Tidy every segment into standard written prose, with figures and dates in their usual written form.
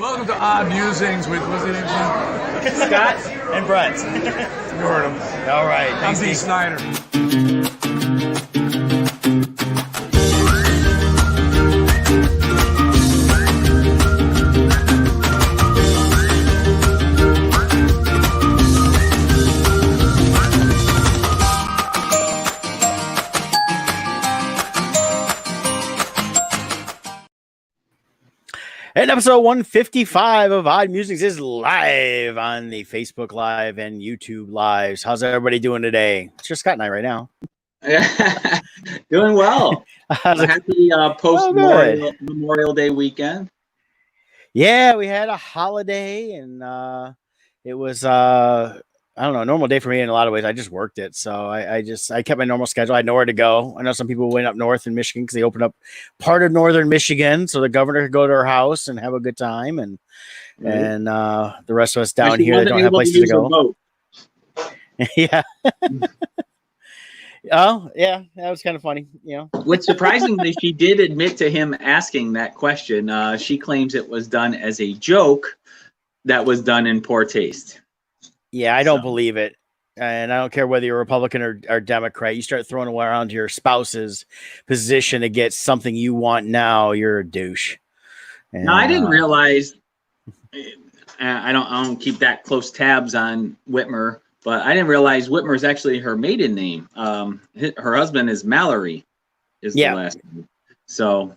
Welcome to Odd Musings with, what's the name? Scott and Brent. You heard him. All right. I'm Thanks, D. Steve. Snyder. And episode 155 of Odd Musings is live on the Facebook Live and YouTube Lives. How's everybody doing today? It's just Scott and I right now. Doing well. Happy post-Memorial Day weekend. Yeah, we had a holiday, and it was I don't know, a normal day for me in a lot of ways. I just worked it, so I kept my normal schedule. I had nowhere to go. I know some people went up north in Michigan because they opened up part of northern Michigan, so the governor could go to her house and have a good time, and the rest of us down here that don't have places to go. Yeah. Oh, yeah, that was kind of funny, you know. Which surprisingly, she did admit to him asking that question. She claims it was done as a joke that was done in poor taste. Yeah, I don't believe it. And I don't care whether you're Republican or Democrat. You start throwing around your spouse's position to get something you want now, you're a douche. And, now, I didn't realize, I don't keep that close tabs on Whitmer, but I didn't realize Whitmer is actually her maiden name. Her husband is Mallory, is the last name. So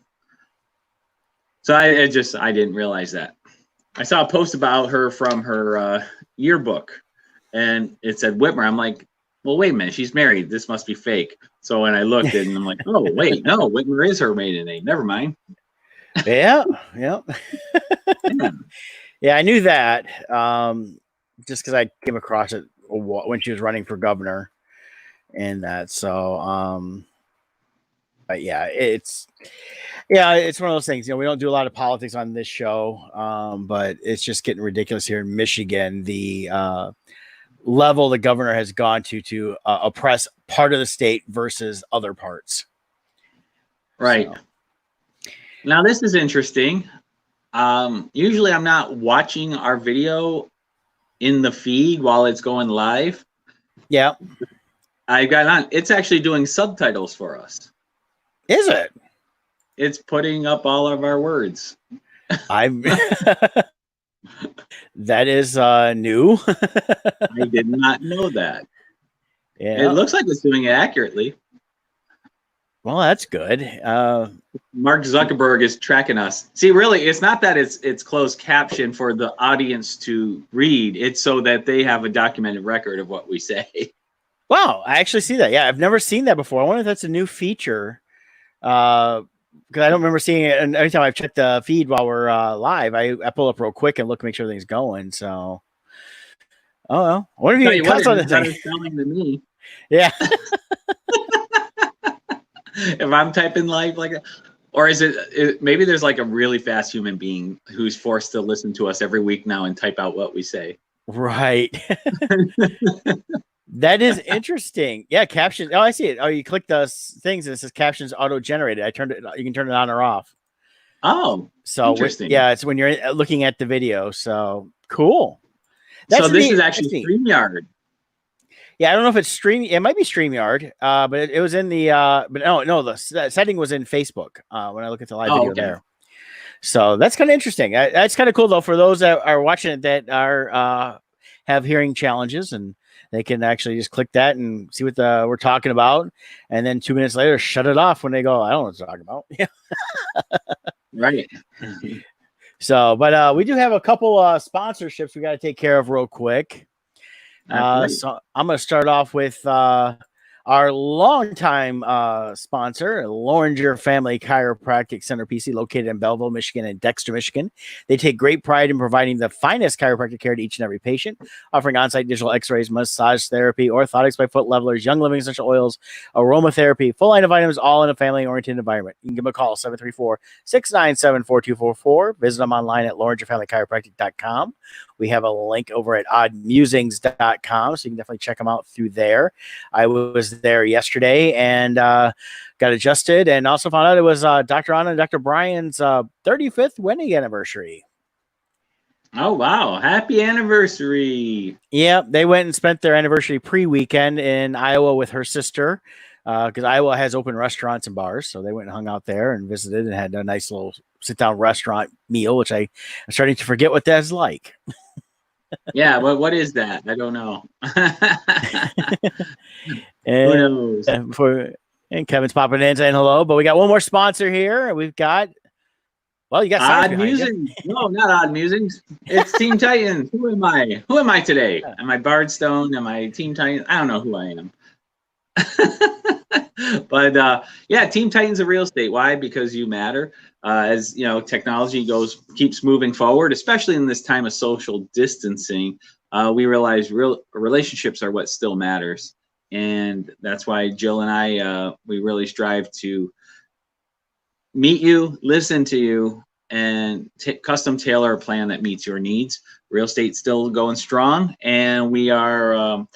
I didn't realize that. I saw a post about her from her yearbook, and it said Whitmer. I'm like, well, wait a minute, she's married. This must be fake. So when I looked and I'm like, oh, wait, no, Whitmer is her maiden name. Never mind. Yeah. Yeah, I knew that just because I came across it when she was running for governor and that. So, but yeah, it's one of those things. You know, we don't do a lot of politics on this show, but it's just getting ridiculous here in Michigan. The level the governor has gone to oppress part of the state versus other parts. Right. So. Now, this is interesting. Usually I'm not watching our video in the feed while it's going live. Yeah. I got on. It's actually doing subtitles for us. Is it? It's putting up all of our words. That is new. I did not know that. Yeah. It looks like it's doing it accurately. Well, that's good. Mark Zuckerberg is tracking us. See, really, it's not that it's closed caption for the audience to read. It's so that they have a documented record of what we say. Wow, I actually see that. Yeah, I've never seen that before. I wonder if that's a new feature. Because I don't remember seeing it. And every time I've checked the feed while we're live, I pull up real quick and look, make sure everything's going. So, oh well. What if you cuss on the thing? Telling to me. Yeah. If I'm typing live like that, or is it maybe there's like a really fast human being who's forced to listen to us every week now and type out what we say. Right. That is interesting. Yeah, captions. Oh, I see it. Oh, you click the things and it says captions auto generated. I turned it. You can turn it on or off. Oh, so interesting. Yeah, it's when you're looking at the video. So cool. So this is actually StreamYard. Yeah, I don't know if it's Stream. It might be StreamYard, but it was in the. But no, the setting was in Facebook when I look at the live video there. So that's kind of interesting. That's kind of cool though for those that are watching it that are have hearing challenges, and they can actually just click that and see what we're talking about, and then 2 minutes later shut it off when they go, I don't know what to talk about. Yeah. Right. So, but we do have a couple sponsorships we got to take care of real quick. So I'm going to start off with our longtime sponsor, Loringer Family Chiropractic Center PC, located in Belleville, Michigan, and Dexter, Michigan. They take great pride in providing the finest chiropractic care to each and every patient, offering on-site digital x-rays, massage therapy, orthotics by foot levelers, young living essential oils, aromatherapy, full line of items, all in a family-oriented environment. You can give them a call, 734-697-4244. Visit them online at loringerfamilychiropractic.com. We have a link over at oddmusings.com, so you can definitely check them out through there. I was there yesterday and got adjusted, and also found out it was Dr. Anna and Dr. Brian's 35th wedding anniversary. Oh wow! Happy anniversary. Yeah, they went and spent their anniversary pre-weekend in Iowa with her sister, because Iowa has open restaurants and bars. So they went and hung out there and visited and had a nice little sit-down restaurant meal, which I'm starting to forget what that's like. Yeah, what is that? I don't know. Who And knows? and Kevin's popping in saying hello, but we got one more sponsor here. We've got, well, you got signs Odd behind you. Musings. No, not Odd Musings. It's Team Titans. Who am I? Who am I today? Am I Bardstone? Am I Team Titans? I don't know who I am. But yeah, Team Titans of real estate. Why? Because you matter. As you know, technology keeps moving forward, especially in this time of social distancing. We realize real relationships are what still matters, and that's why Jill and I we really strive to meet you, listen to you, and custom tailor a plan that meets your needs. Real estate's still going strong, and we are.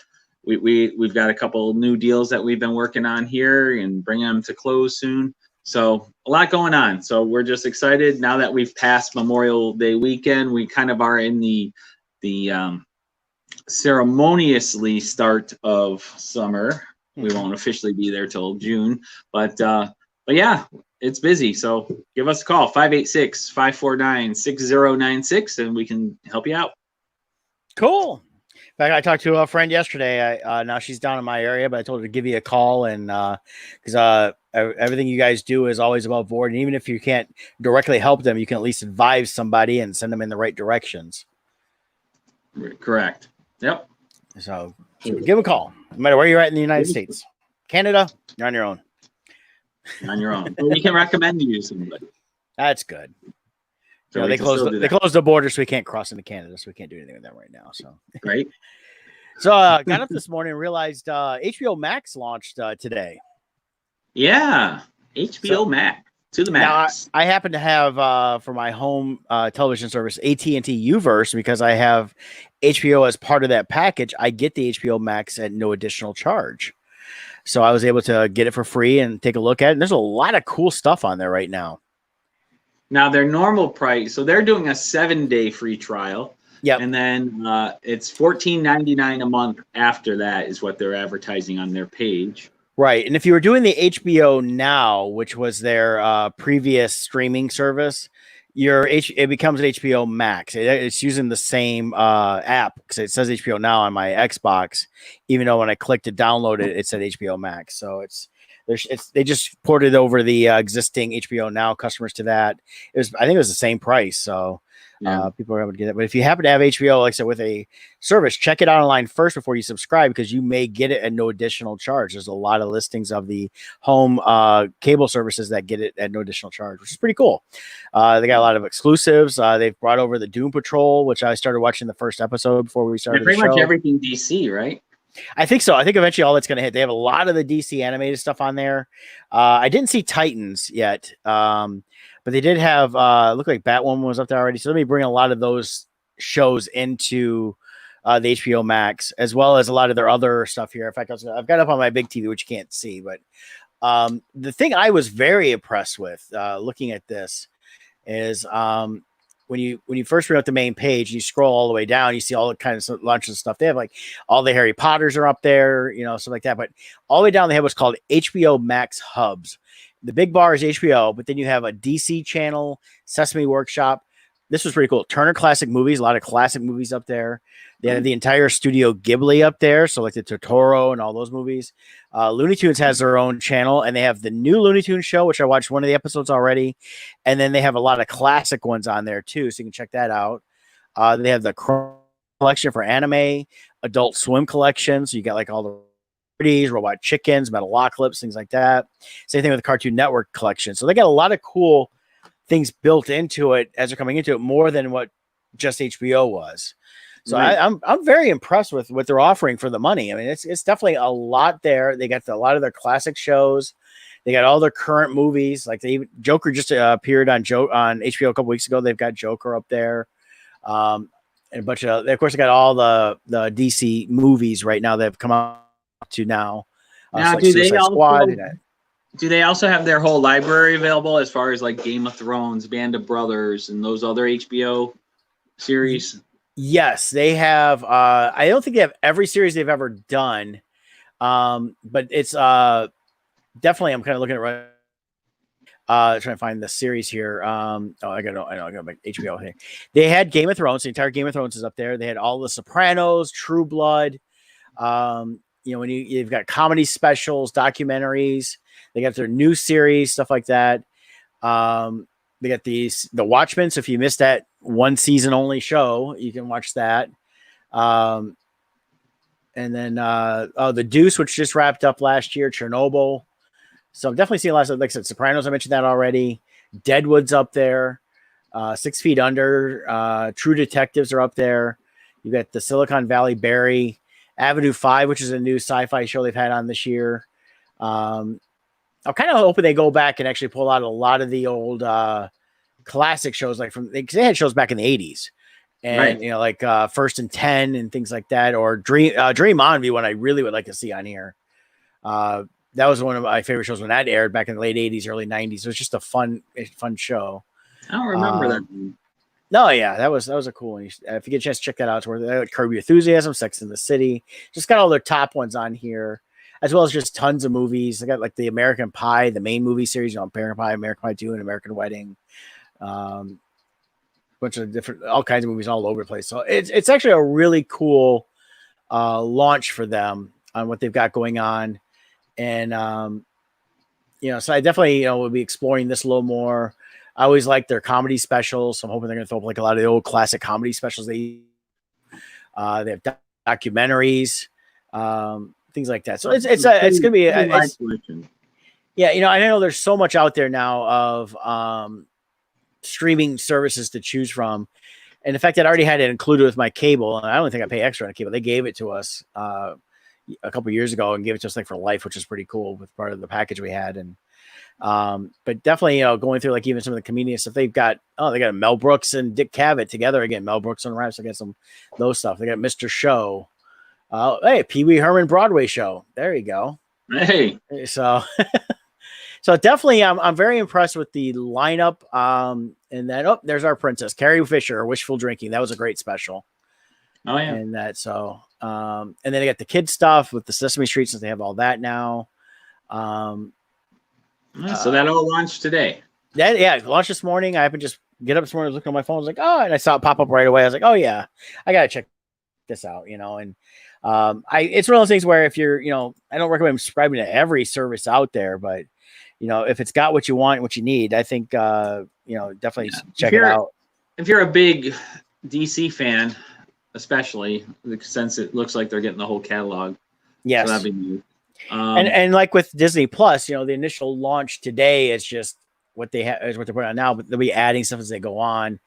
We've got a couple new deals that we've been working on here and bringing them to close soon. So a lot going on. So we're just excited now that we've passed Memorial Day weekend. We kind of are in the ceremoniously start of summer. We won't officially be there till June, but yeah, it's busy. So give us a call, 586-549-6096, and we can help you out. Cool. In fact, I talked to a friend yesterday. Now she's down in my area, but I told her to give you a call, and because everything you guys do is always above board, and even if you can't directly help them, you can at least advise somebody and send them in the right directions. Correct. Yep. So give them a call, no matter where you're at in the United States, Canada. You're on your own. On your own. But we can recommend you to somebody. That's good. So they closed the border, so we can't cross into Canada, so we can't do anything with them right now. So right. So got up this morning and realized HBO Max launched today. Yeah, HBO Max to the max. Now, I happen to have for my home television service AT&T Uverse, because I have HBO as part of that package. I get the HBO Max at no additional charge. So I was able to get it for free and take a look at it. And there's a lot of cool stuff on there right now. Now their normal price, so they're doing a 7-day free trial. Yeah. And then it's $14.99 a month after that is what they're advertising on their page. Right. And if you were doing the HBO Now, which was their previous streaming service, it becomes an HBO Max. It's using the same app, because it says HBO Now on my Xbox, even though when I clicked to download it, it said HBO Max. So they just ported over the existing HBO Now customers to that. I think it was the same price. So people are able to get it. But if you happen to have HBO, like I said, with a service, check it out online first before you subscribe, because you may get it at no additional charge. There's a lot of listings of the home cable services that get it at no additional charge, which is pretty cool. They got a lot of exclusives. They've brought over the Doom Patrol, which I started watching the first episode before we started. Pretty much everything DC, right? I think so. I think eventually all that's going to hit. They have a lot of the DC animated stuff on there. I didn't see Titans yet, but they did have looked like Batwoman was up there already. So let me bring a lot of those shows into the HBO Max, as well as a lot of their other stuff here. In fact, I've got it up on my big TV, which you can't see. But the thing I was very impressed with looking at this is when you first read up the main page, you scroll all the way down, you see all the kinds of lunch and stuff. They have like all the Harry Potters are up there, stuff like that. But all the way down, they have what's called HBO Max hubs. The big bar is HBO, but then you have a DC channel, Sesame Workshop. This was pretty cool. Turner Classic Movies, a lot of classic movies up there. They have the entire Studio Ghibli up there, so like the Totoro and all those movies. Looney Tunes has their own channel, and they have the new Looney Tunes show, which I watched one of the episodes already. And then they have a lot of classic ones on there too, so you can check that out. They have the collection for anime, Adult Swim collection, so you got like all the Robot Chickens, Metalocalypse, things like that. Same thing with the Cartoon Network collection. So they got a lot of cool things built into it as they're coming into it, more than what just HBO was. So right. I'm very impressed with what they're offering for the money. I mean, it's definitely a lot there. They got a lot of their classic shows. They got all their current movies. Like Joker just appeared on HBO a couple weeks ago. They've got Joker up there, and a bunch of course they got all the DC movies right now that have come out to now. Now, so like do they also have their whole library available as far as like Game of Thrones, Band of Brothers, and those other HBO series? Yes, they have. I don't think they have every series they've ever done, but it's definitely. I'm kind of looking at right. Trying to find the series here. I know, I got my HBO here. They had Game of Thrones. The entire Game of Thrones is up there. They had all the Sopranos, True Blood. When you've got comedy specials, documentaries. They got their new series, stuff like that. They got the Watchmen. So if you missed that one season only show, you can watch that. And then the Deuce, which just wrapped up last year, Chernobyl. So I'm definitely seeing lots of, like I said, Sopranos. I mentioned that already. Deadwood's up there. 6 Feet Under. True Detectives are up there. You got the Silicon Valley Barry. Avenue 5, which is a new sci-fi show they've had on this year. I'm kind of hoping they go back and actually pull out a lot of the old classic shows, like because they had shows back in the 80s. And, Right. like First and 10 and things like that. Or Dream On would be one I really would like to see on here. That was one of my favorite shows when that aired back in the late 80s, early 90s. It was just a fun show. I don't remember that. No, yeah, that was a cool one. If you get a chance to check that out, it's worth it. Curb Your Enthusiasm, Sex in the City. Just got all their top ones on here, as well as just tons of movies. They got like the American Pie, the main movie series, American Pie 2, and American Wedding. Bunch of different, all kinds of movies all over the place. So it's actually a really cool launch for them on what they've got going on. And, so I definitely, will be exploring this a little more. I always like their comedy specials. So I'm hoping they're going to throw up like a lot of the old classic comedy specials. They have documentaries, things like that. So it's going to be, I know there's so much out there now of streaming services to choose from. And the fact that I already had it included with my cable, and I don't think I pay extra on cable. They gave it to us a couple of years ago and gave it to us like for life, which is pretty cool with part of the package we had. And but definitely, going through like even some of the comedians stuff, they got Mel Brooks and Dick Cavett together again. Mel Brooks on Raps. I got some those stuff. They got Mr. Show. Hey, Pee Wee Herman Broadway show. There you go. Hey. So so definitely I'm very impressed with the lineup. And then there's our princess, Carrie Fisher, Wishful Drinking. That was a great special. Oh yeah. And that and then they got the kids stuff with the Sesame Street, since they have all that now. So that all launched today. It launched this morning. I happened to just get up this morning, looking on my phone. I was like, and I saw it pop up right away. I was like, oh yeah, I gotta check this out, and it's one of those things where if you're, I don't recommend subscribing to every service out there, but if it's got what you want, what you need, I think definitely check it out. If you're a big DC fan, especially since it looks like they're getting the whole catalog. Yes. So that'd be neat. And like with Disney Plus, the initial launch today is just what they have is what they're putting on now, but they'll be adding stuff as they go on.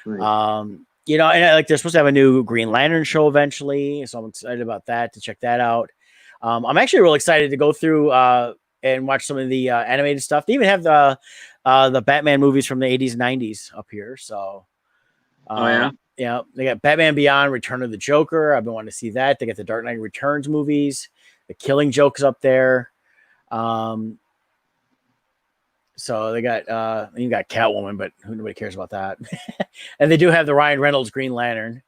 Right. And they're supposed to have a new Green Lantern show eventually, so I'm excited about that, to check that out. I'm actually really excited to go through and watch some of the animated stuff. They even have the Batman movies from the 80s and 90s up here. So, yeah, they got Batman Beyond, Return of the Joker. I've been wanting to see that. They got the Dark Knight Returns movies. The Killing Joke's up there. So they got you got Catwoman, but nobody cares about that. And they do have the Ryan Reynolds Green Lantern.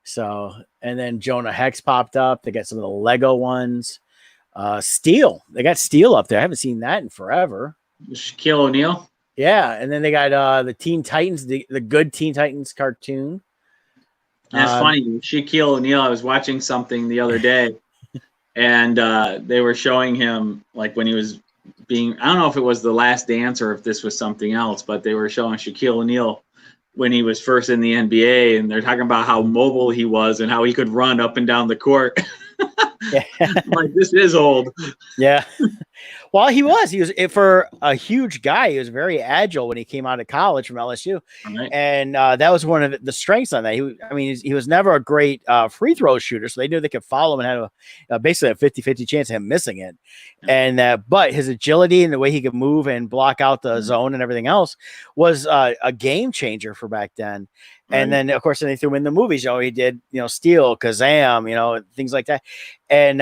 So, and then Jonah Hex popped up. They got some of the Lego ones. Steel. They got Steel up there. I haven't seen that in forever. Shaquille O'Neal. Yeah, and then they got the Teen Titans, the good Teen Titans cartoon. That's funny. Shaquille O'Neal, I was watching something the other day, and they were showing him like when he was I don't know if it was The Last Dance or if this was something else, but they were showing Shaquille O'Neal when he was first in the NBA, and they're talking about how mobile he was and how he could run up and down the court. Yeah. Like, this is old. Yeah. Well, he was for a huge guy. He was very agile when he came out of college from LSU. Right. And that was one of the strengths on that. He was never a great free throw shooter. So they knew they could follow him and had basically a 50-50 chance of him missing it. And, but his agility and the way he could move and block out the zone and everything else was a game changer for back then. And then, of course, they threw him in the movies. He did, Steel, Kazam, things like that. And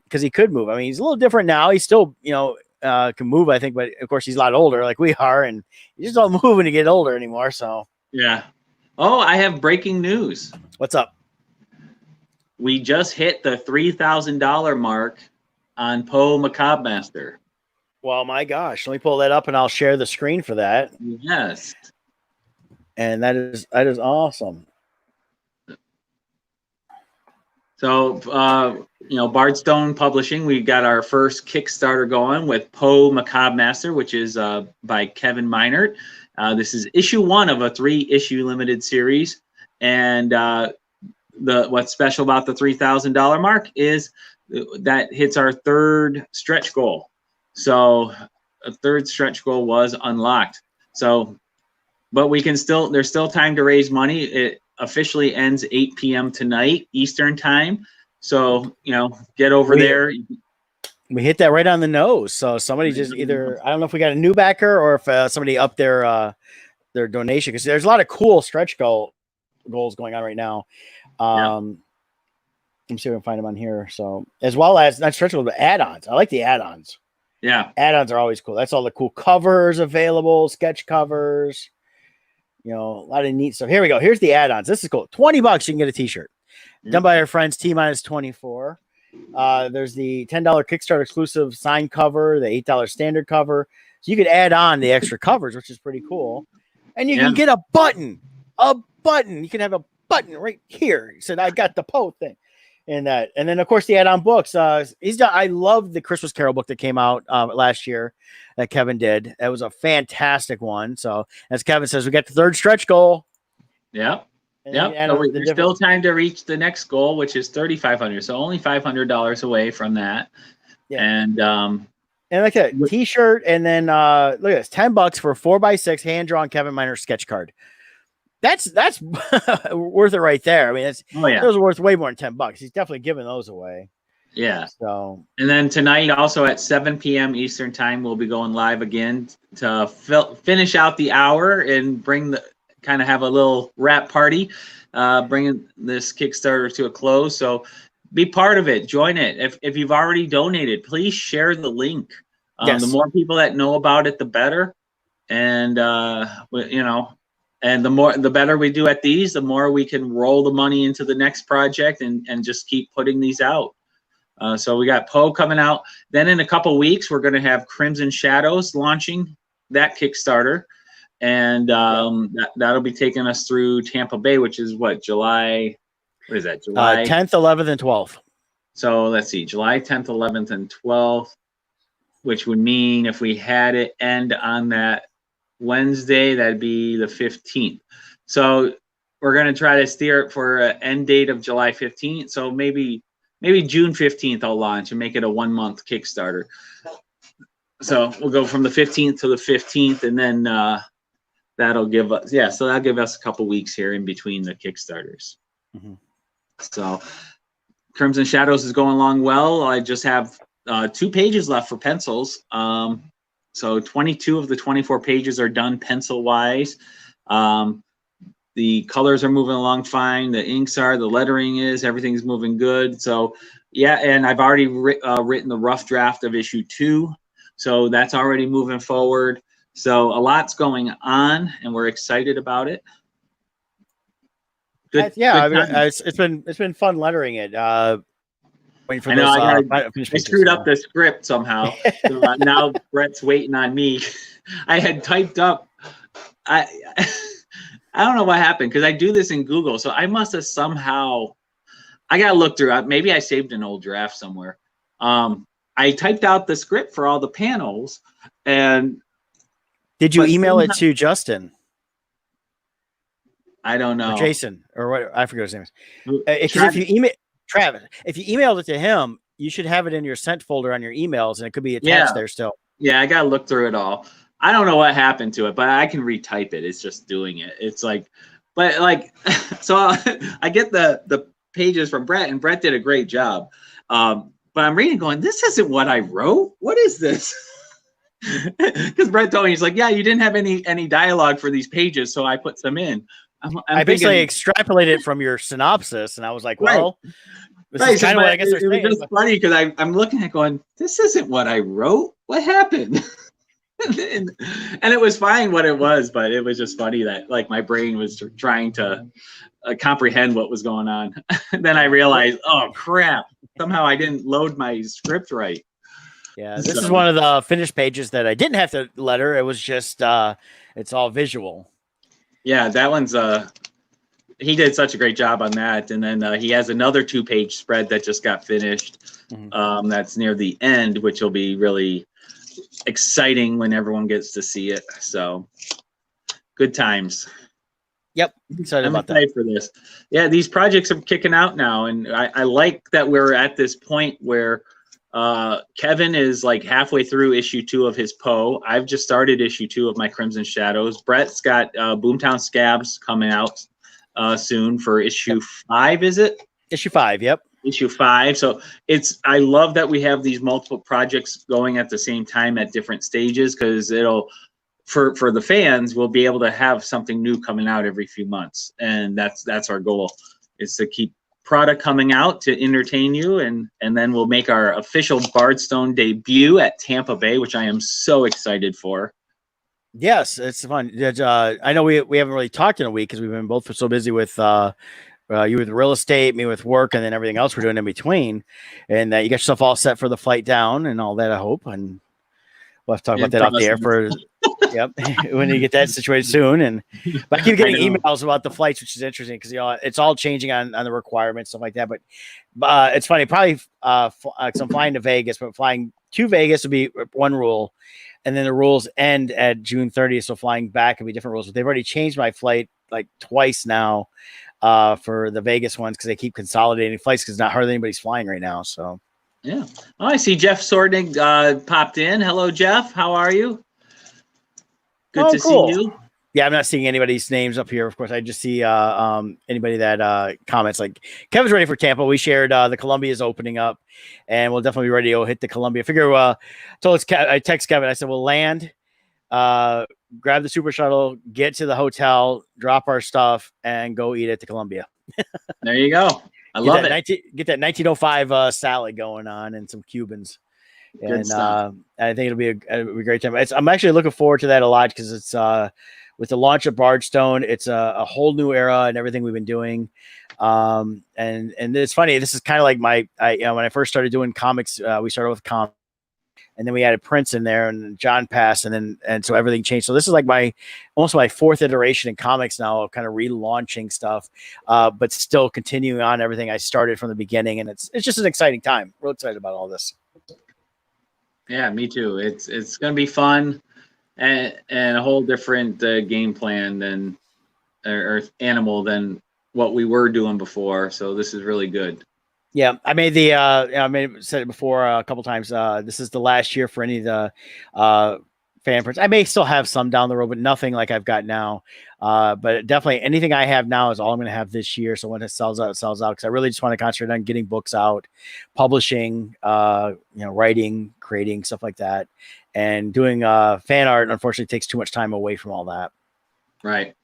because he could move. I mean, he's a little different now. He's still, can move, I think. But, of course, he's a lot older like we are. And you just don't move when you get older anymore. So, yeah. Oh, I have breaking news. What's up? We just hit the $3,000 mark on Poe Macabre Master. Well, my gosh, let me pull that up and I'll share the screen for that. Yes. And that is awesome. So, Bardstone Publishing, we got our first Kickstarter going with Poe Macabre Master, which is by Kevin Meinert. This is issue 1 of a 3-issue limited series. And what's special about the $3,000 mark is that hits our 3rd stretch goal. So a 3rd stretch goal was unlocked. So, but we can still, there's still time to raise money. It officially ends 8 p.m. tonight Eastern time. So, get over there. We hit that right on the nose. So somebody just either, I don't know if we got a new backer or if somebody upped their donation, because there's a lot of cool stretch goals going on right now. Let me see if I can find them on here. So as well as not stretch goals, but add-ons. I like the add-ons. Yeah. Add-ons are always cool. That's all the cool covers available, sketch covers, a lot of neat stuff. Here we go. Here's the add-ons. This is cool. $20. You can get a t-shirt done by our friends T-24. There's the $10 Kickstarter exclusive signed cover, the $8 standard cover. So you could add on the extra covers, which is pretty cool. And you can get a button. You can have a button right here. He said, I got the Poe thing. And then of course the add-on books. I love the Christmas Carol book that came out last year that Kevin did. It was a fantastic one. So as Kevin says, we got the 3rd stretch goal. Yep. So there's still time to reach the next goal, which is $3,500. So only $500 away from that. Yeah. And like that t-shirt, and then look at this, $10 for a 4x6 hand-drawn Kevin Meinert sketch card. That's worth it right there. I mean, those are worth way more than $10. He's definitely giving those away. Yeah. So, and then tonight, also at 7 p.m. Eastern time, we'll be going live again to finish out the hour and kind of have a little wrap party, bringing this Kickstarter to a close. So be part of it. Join it. If you've already donated, please share the link. Yes. The more people that know about it, the better. And and the better we do at these, the more we can roll the money into the next project and just keep putting these out. So we got Poe coming out. Then in a couple weeks, we're going to have Crimson Shadows launching that Kickstarter. And that'll be taking us through Tampa Bay, which is July 10th, 11th, and 12th. So let's see, July 10th, 11th, and 12th, which would mean if we had it end on that Wednesday, that'd be the 15th. So we're going to try to steer it for an end date of July 15th. So maybe June 15th I'll launch and make it a 1-month Kickstarter. So we'll go from the 15th to the 15th, and then that'll give us a couple weeks here in between the Kickstarters. Mm-hmm. So Crimson Shadows is going along well. I just have 2 pages left for pencils. So 22 of the 24 pages are done pencil wise. The colors are moving along fine. The inks are, the lettering is, everything's moving good. So yeah, and I've already written the rough draft of issue 2. So that's already moving forward. So a lot's going on, and we're excited about it. Good. It's been fun lettering it. Waiting for I screwed up the script somehow. So, now Brett's waiting on me. I had typed up. I don't know what happened, because I do this in Google, so I must have somehow. I gotta look through it. Maybe I saved an old draft somewhere. I typed out the script for all the panels, and did you email it to Justin? I don't know. Or Jason, or what? I forget his name. If you email Travis, if you emailed it to him, you should have it in your sent folder on your emails, and it could be attached there still. Yeah, I gotta look through it all. I don't know what happened to it, but I can retype it. It's just doing it. It's like, but like, so I get the pages from Brett, and Brett did a great job. But I'm reading, going, this isn't what I wrote. What is this? Because Brett told me, he's like, yeah, you didn't have any dialogue for these pages, so I put some in. I basically extrapolated it from your synopsis, and I was like, well, this is kind of what I guess they're saying. It's just funny because I'm looking at it going, this isn't what I wrote. What happened? And it was fine what it was, but it was just funny that like my brain was trying to comprehend what was going on. Then I realized, oh crap, somehow I didn't load my script right. Yeah, this is one of the finished pages that I didn't have to letter. It was just it's all visual. Yeah, that one's he did such a great job on that. And then he has another 2-page spread that just got finished. That's near the end, which will be really exciting when everyone gets to see it. So good times. Yep, excited I'm about excited that for this. Yeah, these projects are kicking out now, and I like that we're at this point where Kevin is like halfway through issue 2 of his Poe. I've just started issue 2 of my Crimson Shadows. Brett's got Boomtown Scabs coming out soon for issue 5. Is it issue 5? Yep, issue 5. So I love that we have these multiple projects going at the same time at different stages, because it'll for the fans, we'll be able to have something new coming out every few months, and that's our goal, is to keep product coming out to entertain you, and then we'll make our official Bardstone debut at Tampa Bay, which I am so excited for. Yes, it's fun. I know we haven't really talked in a week because we've been both so busy with you with real estate, me with work, and then everything else we're doing in between. And you got yourself all set for the flight down and all that, I hope. And we'll have to talk about that off the air for yep when you get that situated soon. But I keep getting emails about the flights, which is interesting because it's all changing on the requirements, stuff like that. But it's funny, probably because I'm flying to Vegas, but flying to Vegas would be one rule. And then the rules end at June 30th. So flying back would be different rules. But they've already changed my flight like twice now for the Vegas ones because they keep consolidating flights because not hardly anybody's flying right now. So, yeah. Oh, I see Jeff Sortnig popped in. Hello, Jeff. How are you? Good to see you. Yeah, I'm not seeing anybody's names up here. Of course, I just see anybody that comments. Like Kevin's ready for Tampa. We shared the Columbia is opening up, and we'll definitely be ready to hit the Columbia. I text Kevin. I said we'll land, grab the super shuttle, get to the hotel, drop our stuff, and go eat at the Columbia. There you go. I love it. Get that 1905 salad going on and some Cubans. And I think it'll be a great time. I'm actually looking forward to that a lot because it's with the launch of Bardstone, it's a whole new era and everything we've been doing. And it's funny. This is kind of like when I first started doing comics, we started with comics, and then we added Prince in there, and John passed, and so everything changed. So this is like almost my 4th iteration in comics now, of kind of relaunching stuff, but still continuing on everything I started from the beginning. And it's just an exciting time. Real excited about all this. Yeah, me too. It's going to be fun and a whole different game plan than or animal than what we were doing before. So this is really good. Yeah, I made said it before a couple times. This is the last year for any of the fan prints. I may still have some down the road, but nothing like I've got now. But definitely anything I have now is all I'm going to have this year. So when it sells out, it sells out. Because I really just want to concentrate on getting books out, publishing, writing, creating, stuff like that. And doing fan art, unfortunately, takes too much time away from all that. Right.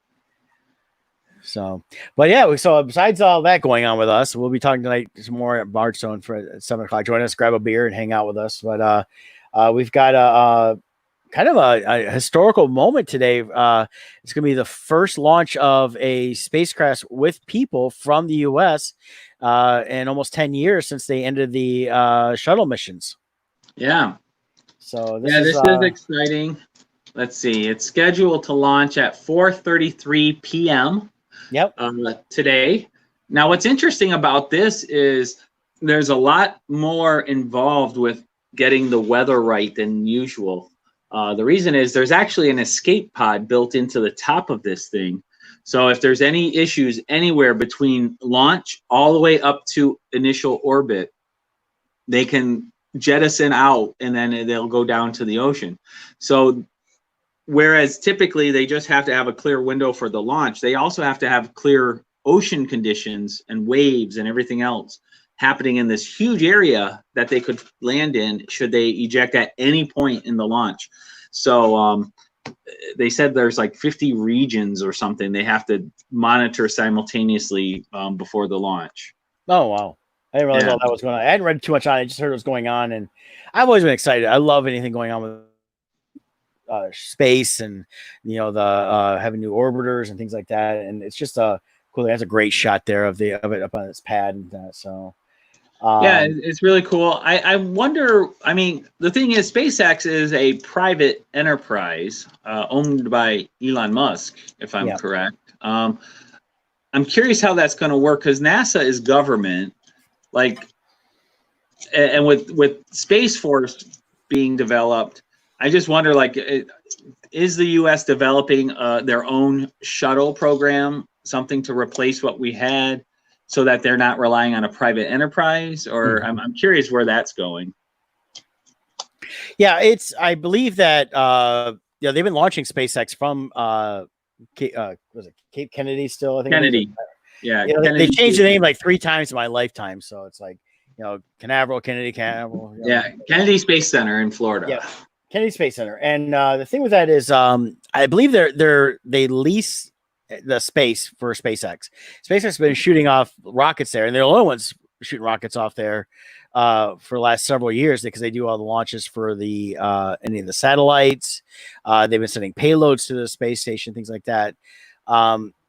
So, but yeah, so besides all that going on with us, we'll be talking tonight some more at Bardstone for 7:00. Join us, grab a beer, and hang out with us. But we've got a kind of a historical moment today. It's going to be the first launch of a spacecraft with people from the U.S. In almost 10 years since they ended the shuttle missions. Yeah. So this is exciting. Let's see. It's scheduled to launch at 4:33 p.m. Yep. Today. Now, what's interesting about this is there's a lot more involved with getting the weather right than usual. The reason is there's actually an escape pod built into the top of this thing. So if there's any issues anywhere between launch all the way up to initial orbit, they can jettison out and then they'll go down to the ocean. So whereas typically they just have to have a clear window for the launch, they also have to have clear ocean conditions and waves and everything else happening in this huge area that they could land in should they eject at any point in the launch. So they said there's like 50 regions or something they have to monitor simultaneously before the launch. Oh, wow. I didn't realize all that was going on. I hadn't read too much on it. I just heard it was going on, and I've always been excited. I love anything going on with space and the having new orbiters and things like that. And it's just cool. That's a great shot there of it up on its pad and that. So. Yeah, it's really cool. I wonder, I mean, the thing is, SpaceX is a private enterprise owned by Elon Musk, if I'm correct. I'm curious how that's going to work because NASA is government, and with Space Force being developed, I just wonder, is the U.S. developing their own shuttle program, something to replace what we had? So that they're not relying on a private enterprise, or I'm curious where that's going. Yeah, I believe that they've been launching SpaceX from was it Cape Kennedy still? I think Kennedy. Yeah, Kennedy. They changed the name like 3 times in my lifetime, so it's like Canaveral, Kennedy, Canaveral. Yeah, Kennedy Space Center in Florida. Yeah, Kennedy Space Center, and the thing with that is, I believe they lease the space for SpaceX. SpaceX has been shooting off rockets there, and they're the only ones shooting rockets off there for the last several years because they do all the launches for the any of the satellites. They've been sending payloads to the space station, things like that.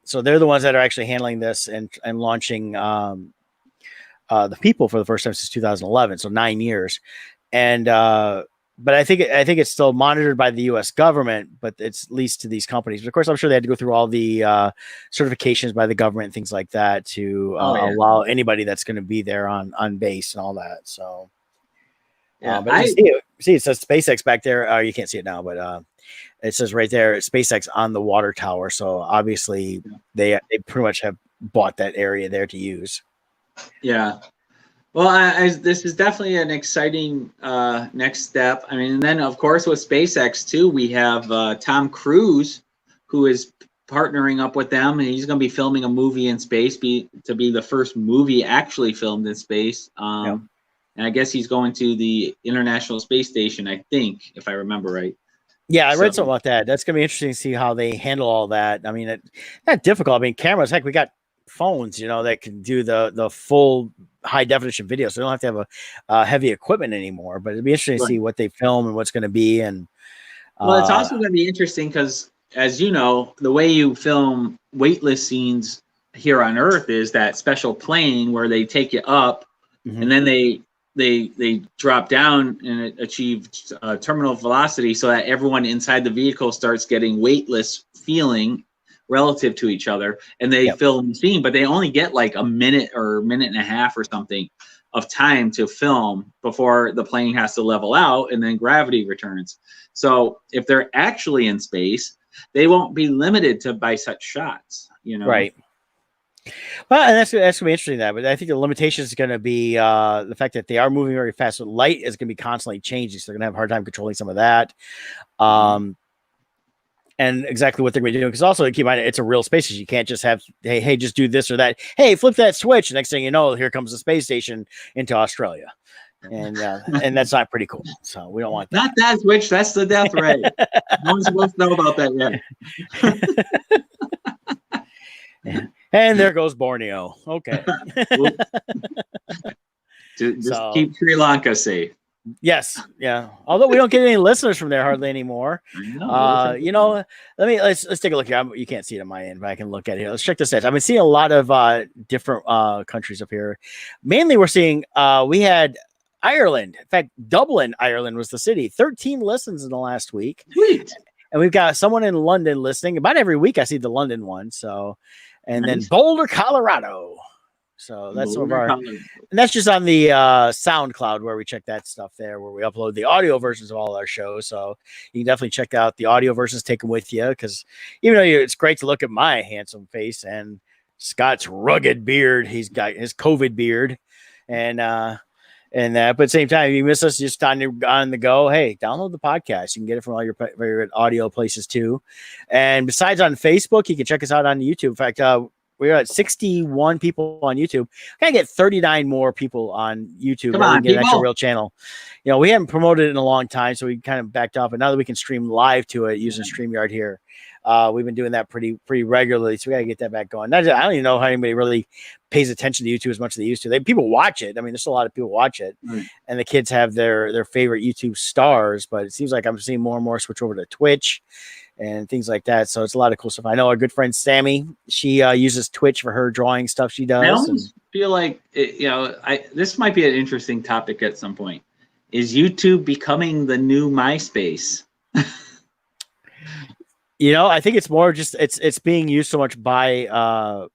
So they're the ones that are actually handling this and launching the people for the first time since 2011, so 9 years. And but I think it's still monitored by the U.S. government, but it's leased to these companies. But of course, I'm sure they had to go through all the certifications by the government and things like that to allow anybody that's going to be there on base and all that. So, but you see, it says SpaceX back there. You can't see it now, but it says right there, SpaceX on the water tower. So obviously, they pretty much have bought that area there to use. Yeah. Well, this is definitely an exciting next step. I mean, and then of course with SpaceX too, we have Tom Cruise, who is partnering up with them, and he's going to be filming a movie in space, to be the first movie actually filmed in space. And I guess he's going to the International Space Station, I think, if I remember right. Yeah, I read something about that. That's going to be interesting to see how they handle all that. I mean, it's not difficult. I mean, cameras, heck, we got phones, that can do the full high definition video, so they don't have to have a heavy equipment anymore. But it'd be interesting to see what they film and what's going to be. And well, it's also going to be interesting because, as you know, the way you film weightless scenes here on Earth is that special plane where they take you up, and then they drop down and achieve terminal velocity, so that everyone inside the vehicle starts getting weightless feeling relative to each other, and they film the scene, but they only get like a minute or minute and a half or something of time to film before the plane has to level out and then gravity returns. So if they're actually in space, they won't be limited by such shots, Right. Well, and that's going to be interesting, but I think the limitation is going to be the fact that they are moving very fast. So light is going to be constantly changing, so they're going to have a hard time controlling some of that. And exactly what they're going to be doing, because also keep in mind it's a real space station. You can't just have hey just do this or that. Hey, flip that switch. Next thing you know, here comes the space station into Australia, and that's not pretty cool. So we don't want that. Not that switch. That's the death ray. No one's supposed to know about that yet. And there goes Borneo. Okay. Just keep Sri Lanka safe. Yes, yeah. Although we don't get any listeners from there hardly anymore. Let's take a look here. You can't see it on my end, but I can look at it. Let's check this out. I've been seeing a lot of different countries up here. Mainly, we're seeing we had Ireland. In fact, Dublin, Ireland was the city. 13 listens in the last week. Sweet. And we've got someone in London listening. About every week, I see the London one. So, and then Boulder, Colorado. So that's some of our, and that's just on the SoundCloud where we check that stuff there, where we upload the audio versions of all our shows. So you can definitely check out the audio versions, take them with you, because even though it's great to look at my handsome face and Scott's rugged beard, he's got his COVID beard, and but at the same time, if you miss us just on the go, hey, download the podcast. You can get it from all your favorite audio places too. And besides on Facebook, you can check us out on YouTube. In fact, we're at 61 people on YouTube. Gotta get 39 more people on YouTube. Come on, get an actual real channel. We haven't promoted it in a long time, so we kind of backed off. But now that we can stream live to it using StreamYard here, We've been doing that pretty regularly, so we got to get that back going. I don't even know how anybody really pays attention to YouTube as much as they used to. People watch it. I mean, there's a lot of people watch it, and the kids have their favorite YouTube stars. But it seems like I'm seeing more and more switch over to Twitch and things like that. So it's a lot of cool stuff. I know our good friend Sammy, she uses Twitch for her drawing stuff she does. I almost feel like this might be an interesting topic at some point. Is YouTube becoming the new MySpace? I think it's more just it's being used so much by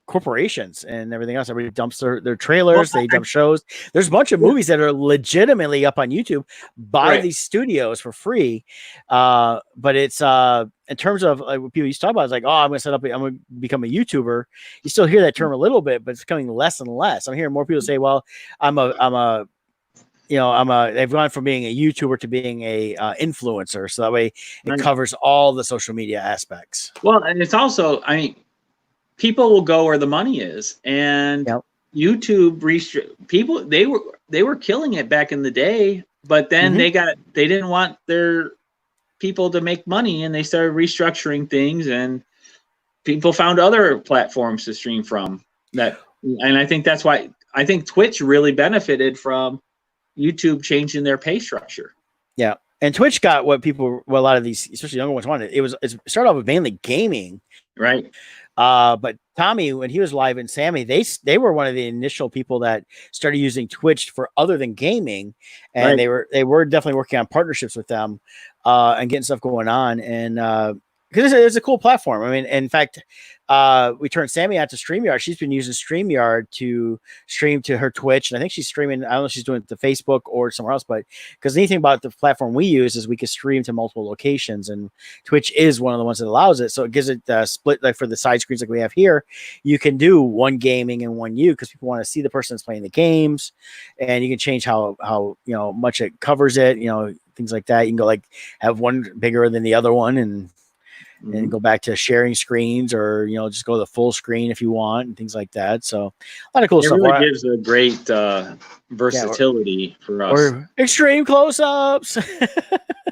corporations and everything else. Everybody dumps their trailers, they dump shows. There's a bunch of movies that are legitimately up on YouTube by these studios for free. But it's in terms of like what people used to talk about, it's like, I'm gonna become a YouTuber. You still hear that term a little bit, but it's becoming less and less. I'm hearing more people say, well, they've gone from being a YouTuber to being a influencer. So that way it covers all the social media aspects. Well, and it's also, people will go where the money is, and YouTube people, they were killing it back in the day, but then they didn't want their people to make money, and they started restructuring things, and people found other platforms to stream from that. And I think that's why I think Twitch really benefited from YouTube changing their pay structure. Yeah. And Twitch got what a lot of these, especially younger ones, wanted. It started off with mainly gaming. Right. But Tommy, when he was live, and Sammy, they were one of the initial people that started using Twitch for other than gaming. And they were definitely working on partnerships with them and getting stuff going on. And because it's a cool platform. I mean, in fact, we turned Sammy out to StreamYard. She's been using StreamYard to stream to her Twitch, and I think she's streaming. I don't know if she's doing it to Facebook or somewhere else, but because the neat thing about the platform we use is we can stream to multiple locations, and Twitch is one of the ones that allows it. So it gives it split, like for the side screens like we have here. You can do one gaming and one you, because people want to see the person that's playing the games, and you can change how much it covers it. Things like that. You can go like have one bigger than the other one, and go back to sharing screens, or just go the full screen if you want, and things like that. So a lot of cool stuff. It really gives a great versatility for us. Or extreme close-ups.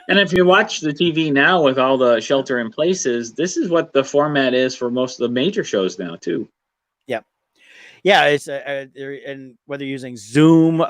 And if you watch the TV now with all the shelter in places, this is what the format is for most of the major shows now too. Yeah, it's and whether you're using Zoom,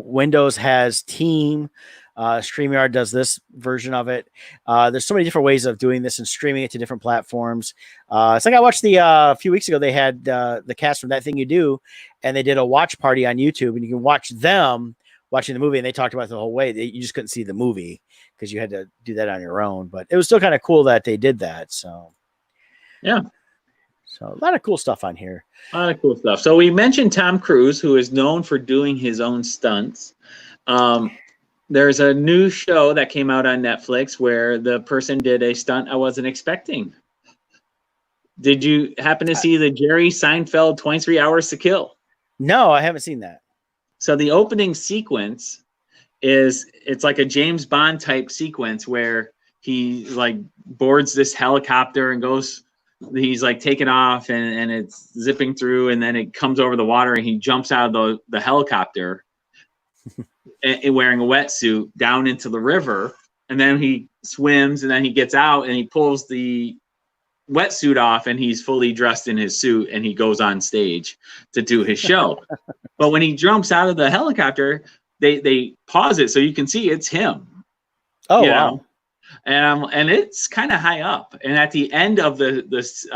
Windows has Team. StreamYard does this version of it. There's so many different ways of doing this and streaming it to different platforms. It's like I watched a few weeks ago, they had the cast from That Thing You Do, and they did a watch party on YouTube, and you can watch them watching the movie, and they talked about it the whole way. You just couldn't see the movie because you had to do that on your own, but it was still kind of cool that they did that. So yeah. So a lot of cool stuff on here. A lot of cool stuff. So we mentioned Tom Cruise, who is known for doing his own stunts. There's a new show that came out on Netflix where the person did a stunt I wasn't expecting. Did you happen to see the Jerry Seinfeld 23 Hours to Kill? No, I haven't seen that. So the opening sequence it's like a James Bond type sequence where he like boards this helicopter and he's like taking off and it's zipping through, and then it comes over the water and he jumps out of the helicopter wearing a wetsuit down into the river, and then he swims, and then he gets out and he pulls the wetsuit off, and he's fully dressed in his suit, and he goes on stage to do his show. But when he jumps out of the helicopter, they pause it so you can see it's him. Oh, wow. And it's kind of high up. And at the end of this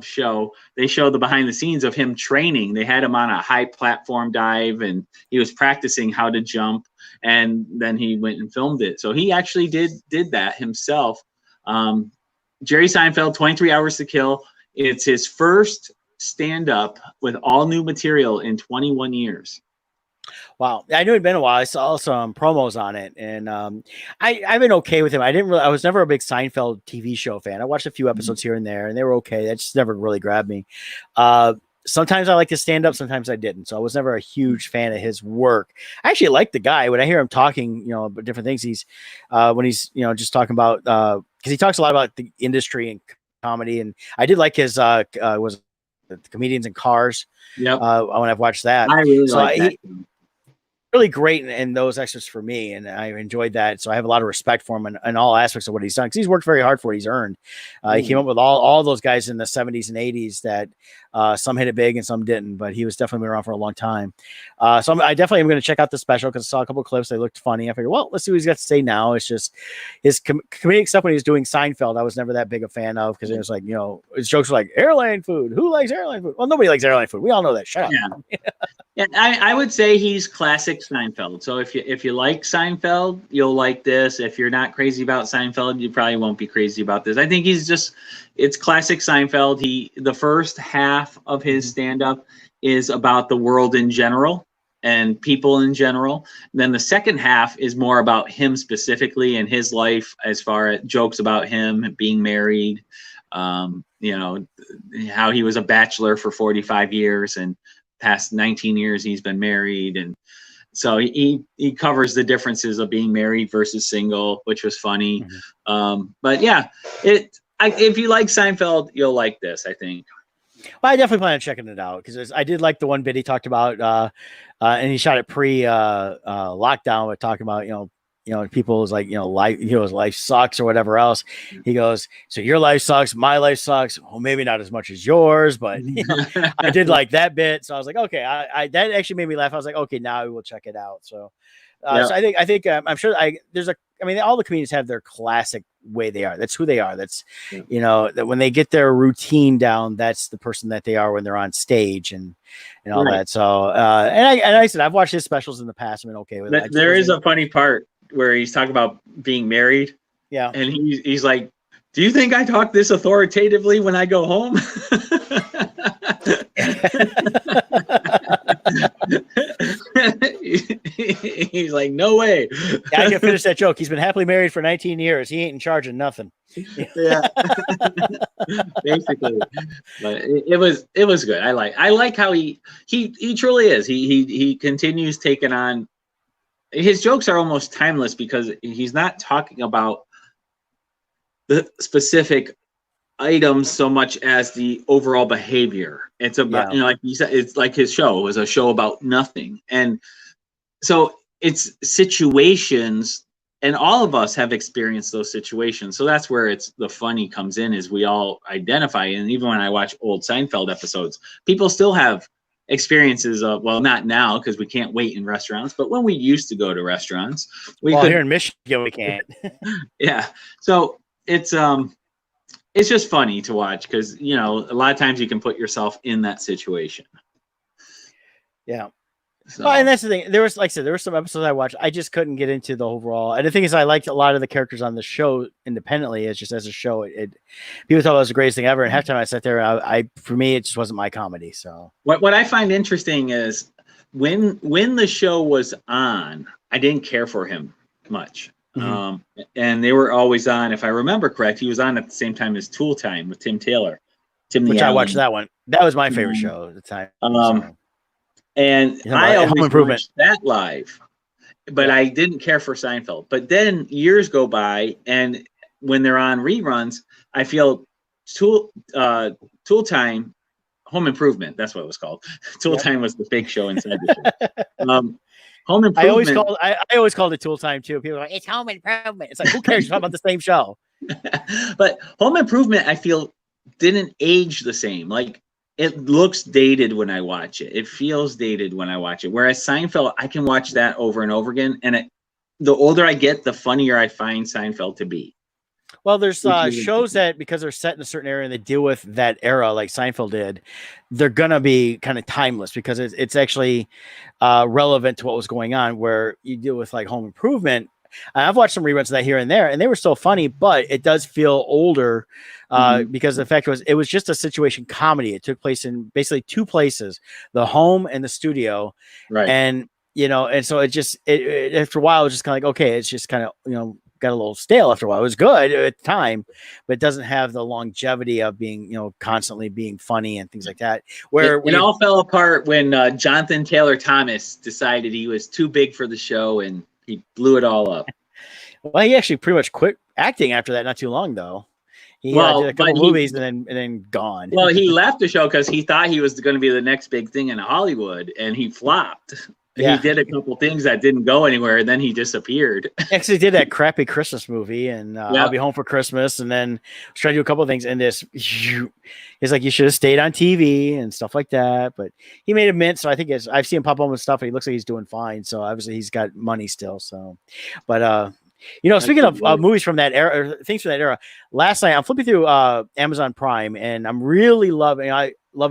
show, they show the behind the scenes of him training. They had him on a high platform dive, and he was practicing how to jump. And then he went and filmed it. So he actually did that himself. Jerry Seinfeld, 23 Hours to Kill. It's his first stand-up with all new material in 21 years. Wow, I knew it'd been a while. I saw some promos on it, and I've been okay with him. I was never a big Seinfeld TV show fan. I watched a few episodes here and there, and they were okay. That just never really grabbed me. Sometimes I like to stand up, sometimes I didn't. So I was never a huge fan of his work. I actually like the guy. When I hear him talking, about different things, he's when he's just talking about because he talks a lot about the industry and comedy, and I did like his was the Comedians in Cars. Yeah, when I've watched that. I really like that. really great in those extras for me, and I enjoyed that. So I have a lot of respect for him in all aspects of what he's done, because he's worked very hard for what he's earned. He came up with all those guys in the 70s and 80s that some hit it big and some didn't, but he was definitely been around for a long time. So I definitely am going to check out the special, because I saw a couple of clips. They looked funny. I figured, well, let's see what he's got to say now. It's just his comedic stuff when he was doing Seinfeld, I was never that big a fan of, because it was like, his jokes were like airline food. Who likes airline food? Well, nobody likes airline food. We all know that. Shut up. Yeah. Yeah, I would say he's classic Seinfeld. So if you like Seinfeld, you'll like this. If you're not crazy about Seinfeld, you probably won't be crazy about this. I think it's classic Seinfeld. The first half of his stand-up is about the world in general and people in general. Then the second half is more about him specifically and his life, as far as jokes about him being married, how he was a bachelor for 45 years and past 19 years he's been married, and so he covers the differences of being married versus single, which was funny. But yeah, if you like Seinfeld, you'll like this, I think. Well, I definitely plan on checking it out, because I did like the one bit he talked about, and he shot it pre lockdown, but talking about people was like, life sucks or whatever else. He goes, so your life sucks, my life sucks. Well, maybe not as much as yours, but I did like that bit. So I was like, okay, I that actually made me laugh. I was like, okay, now I will check it out. So, so I think I'm sure all the comedians have their classic way they are. That's who they are. That's, that when they get their routine down, that's the person that they are when they're on stage and all that. So, and I said, I've watched his specials in the past. I'm okay with it. There is a funny part where he's talking about being married. Yeah. And he's like, do you think I talk this authoritatively when I go home? He's like, no way. I can finish that joke. He's been happily married for 19 years. He ain't in charge of nothing. Yeah. Basically. But it was good. I like how he truly is. He continues taking on. His jokes are almost timeless, because he's not talking about the specific items so much as the overall behavior. It's about, like you said, it's like his show was a show about nothing. And so it's situations, and all of us have experienced those situations. So that's where the funny comes in, is we all identify. And even when I watch old Seinfeld episodes, people still have experiences of, well, not now because we can't wait in restaurants, but when we used to go to restaurants, here in Michigan we can't. Yeah, so it's just funny to watch, because a lot of times you can put yourself in that situation. Yeah. So. Well, and that's the thing. There was, like I said, there were some episodes I watched. I just couldn't get into the overall. And the thing is, I liked a lot of the characters on the show independently. It's just as a show, people thought it was the greatest thing ever. And half the time I sat there, for me, it just wasn't my comedy. So what I find interesting is when the show was on, I didn't care for him much. And they were always on. If I remember correct, he was on at the same time as Tool Time with Tim Taylor. Which I watched that one. That was my favorite show at the time. And I always watched that live, but I didn't care for Seinfeld. But then years go by, and when they're on reruns, I feel Tool Time, Home Improvement. That's what it was called. Tool Time was the big show inside the show. Home Improvement. I always called it Tool Time too. People are like, it's Home Improvement. It's like, who cares? You're talking about the same show. But Home Improvement, I feel, didn't age the same. Like, it looks dated when I watch it. It feels dated when I watch it. Whereas Seinfeld, I can watch that over and over again. And the older I get, the funnier I find Seinfeld to be. Well, there's shows that, because they're set in a certain area and they deal with that era like Seinfeld did, they're going to be kind of timeless, because it's actually relevant to what was going on. Where you deal with like Home Improvement, I've watched some reruns of that here and there, and they were still funny, but it does feel older because the fact was, it was just a situation comedy. It took place in basically two places, the home and the studio. Right. And, and so it after a while, it was just kind of like, okay, it's just kind of, got a little stale after a while. It was good at the time, but it doesn't have the longevity of being, constantly being funny and things like that. Where it all fell apart when Jonathan Taylor Thomas decided he was too big for the show, and he blew it all up. Well, he actually pretty much quit acting after that. Not too long though. He did a couple movies and then gone. Well, he left the show because he thought he was going to be the next big thing in Hollywood, and he flopped. He did a couple things that didn't go anywhere, and then he disappeared. Actually did that crappy Christmas movie, and Yeah. I'll Be Home for Christmas, and then was trying to do a couple of things, and this he's like, you should have stayed on TV and stuff like that. But he made a mint, so I think I've seen him pop up with stuff, and he looks like he's doing fine. So obviously he's got money still. So, but speaking of movies from that era, or things from that era, last night I'm flipping through Amazon Prime, and I'm really loving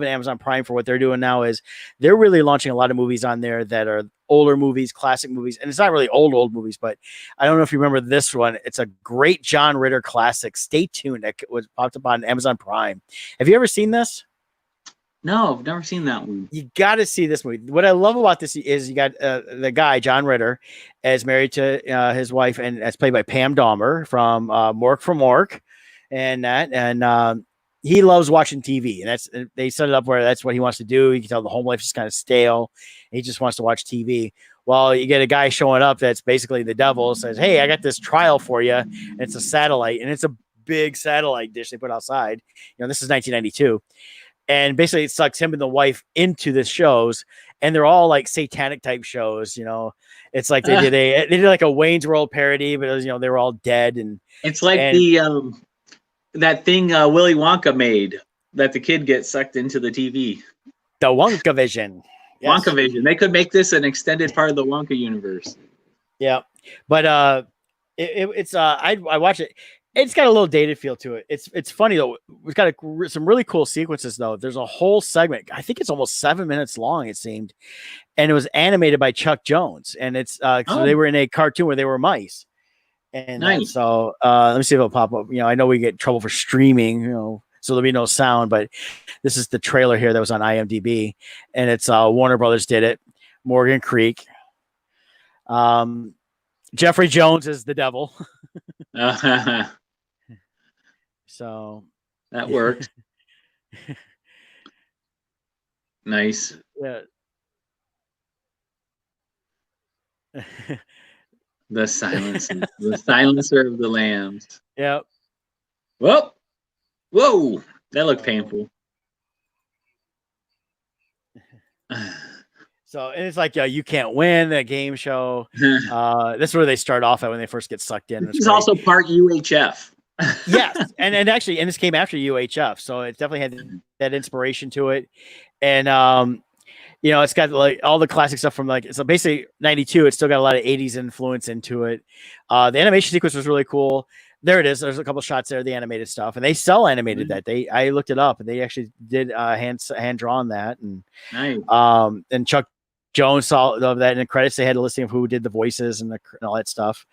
Amazon Prime for what they're doing now. Is they're really launching a lot of movies on there that are older movies, classic movies, and it's not really old movies, but I don't know if you remember this one. It's a great John Ritter classic. Stay tuned. That was popped up on Amazon Prime. Have you ever seen this? No, I've never seen that one. You got to see this movie. What I love about this is you got the guy, John Ritter, is married to his wife, and that's played by Pam Dahmer from Mork from Mork, and he loves watching TV, and they set it up where that's what he wants to do. You can tell the home life is kind of stale. He just wants to watch TV. Well, you get a guy showing up that's basically the devil, says, "Hey, I got this trial for you." And it's a satellite, and it's a big satellite dish they put outside. This is 1992. And basically it sucks him and the wife into the shows, and they're all like satanic type shows. It's like they did like a Wayne's World parody, but it was, they were all dead. And it's like that thing Willy Wonka made that the kid gets sucked into the TV. The Wonka Vision. Yes. Wonka Vision. They could make this an extended part of the Wonka universe. Yeah. But I watch it. It's got a little dated feel to it. It's funny though. It's got some really cool sequences though. There's a whole segment. I think it's almost 7 minutes long. It seemed, and it was animated by Chuck Jones. And it's so they were in a cartoon where they were mice. And nice. So let me see if it'll pop up. I know we get trouble for streaming. So there'll be no sound. But this is the trailer here that was on IMDb, and it's Warner Brothers did it. Morgan Creek. Jeffrey Jones is the devil. So that worked. Nice. Yeah. The silencer of the lambs. Yep. Whoa, that looked painful. So, and it's like, you can't win a game show. That's where they start off at when they first get sucked in. This is also part UHF. Yes, and actually, this came after UHF, so it definitely had that inspiration to it. And it's got like all the classic stuff from so basically 92. It's still got a lot of 80s influence into it. The animation sequence was really cool. There it is. There's a couple shots there, the animated stuff, and they sell animated that. I looked it up, and they actually did hand drawn that, and nice. And Chuck Jones saw that in the credits. They had a listing of who did the voices and all that stuff.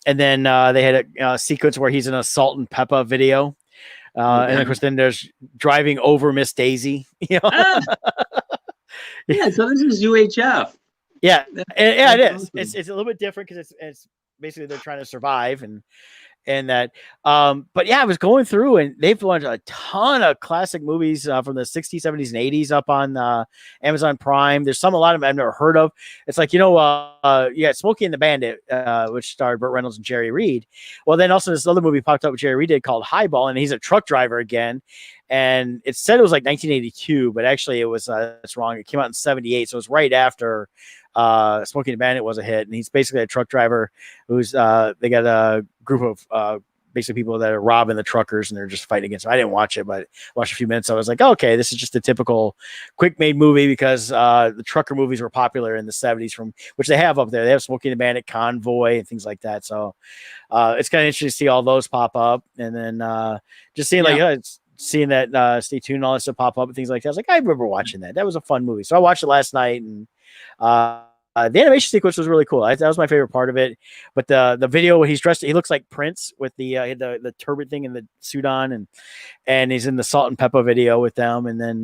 And then they had a sequence where he's in a Salt and Pepper video. And of course, then there's driving over Miss Daisy. Yeah, so this is UHF. Yeah, it is. Awesome. It's a little bit different because it's basically they're trying to survive and that. But yeah, I was going through, and they've launched a ton of classic movies from the 60s, 70s, and 80s up on Amazon Prime. There's a lot of them I've never heard of. It's like, Smokey and the Bandit, which starred Burt Reynolds and Jerry Reed. Well, then also this other movie popped up with Jerry Reed did called Highball, and he's a truck driver again. And it said it was like 1982, but actually it was that's wrong. It came out in 78, so it was right after Smokey and the Bandit was a hit. And he's basically a truck driver who's they got a group of basically people that are robbing the truckers, and they're just fighting against them. I didn't watch it, but I watched a few minutes. I was like, okay, this is just a typical quick made movie because the trucker movies were popular in the 70s, from which they have up there. They have Smokey and the Bandit, Convoy, and things like that. So it's kind of interesting to see all those pop up, and then just seeing seeing that Stay Tuned, all that stuff pop up and things like that. I was like, I remember watching that. That was a fun movie. So I watched it last night, and the animation sequence was really cool. That was my favorite part of it. But the video when he's dressed, he looks like Prince with the turban thing and the suit on, and he's in the Salt and Pepper video with them. And then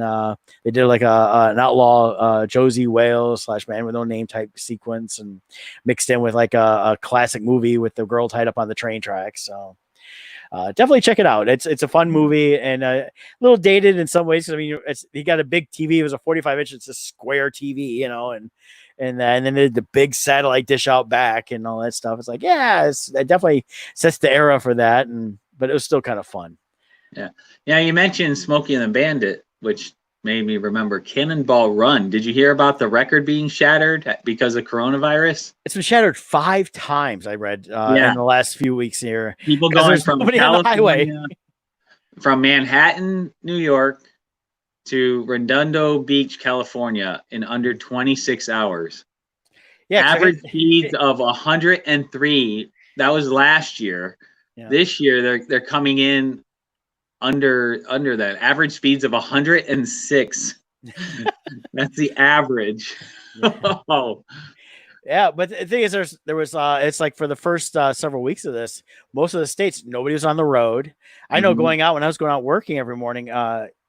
they did like an outlaw Josie Wales / Man with No Name type sequence, and mixed in with like a classic movie with the girl tied up on the train tracks. So definitely check it out. It's a fun movie, and a little dated in some ways. I mean, he got a big TV. It was a 45-inch. It's a square TV, and then they did the big satellite dish out back and all that stuff. It's like, it definitely sets the era for that, but it was still kind of fun. Yeah. You mentioned Smokey and the Bandit, which made me remember Cannonball Run. Did you hear about the record being shattered because of coronavirus? It's been shattered 5 times. I read Yeah. in the last few weeks here. People Because going there's from nobody on the highway. California, from Manhattan, New York, to Redondo Beach, California, in under 26 hours. Yeah, Average speeds of 103. That was last year. Yeah. This year they're coming in under that. Average speeds of 106. That's the average. Oh. Yeah, but the thing is, there was it's like for the first several weeks of this, most of the states, nobody was on the road. I know going out when I was going out working every morning,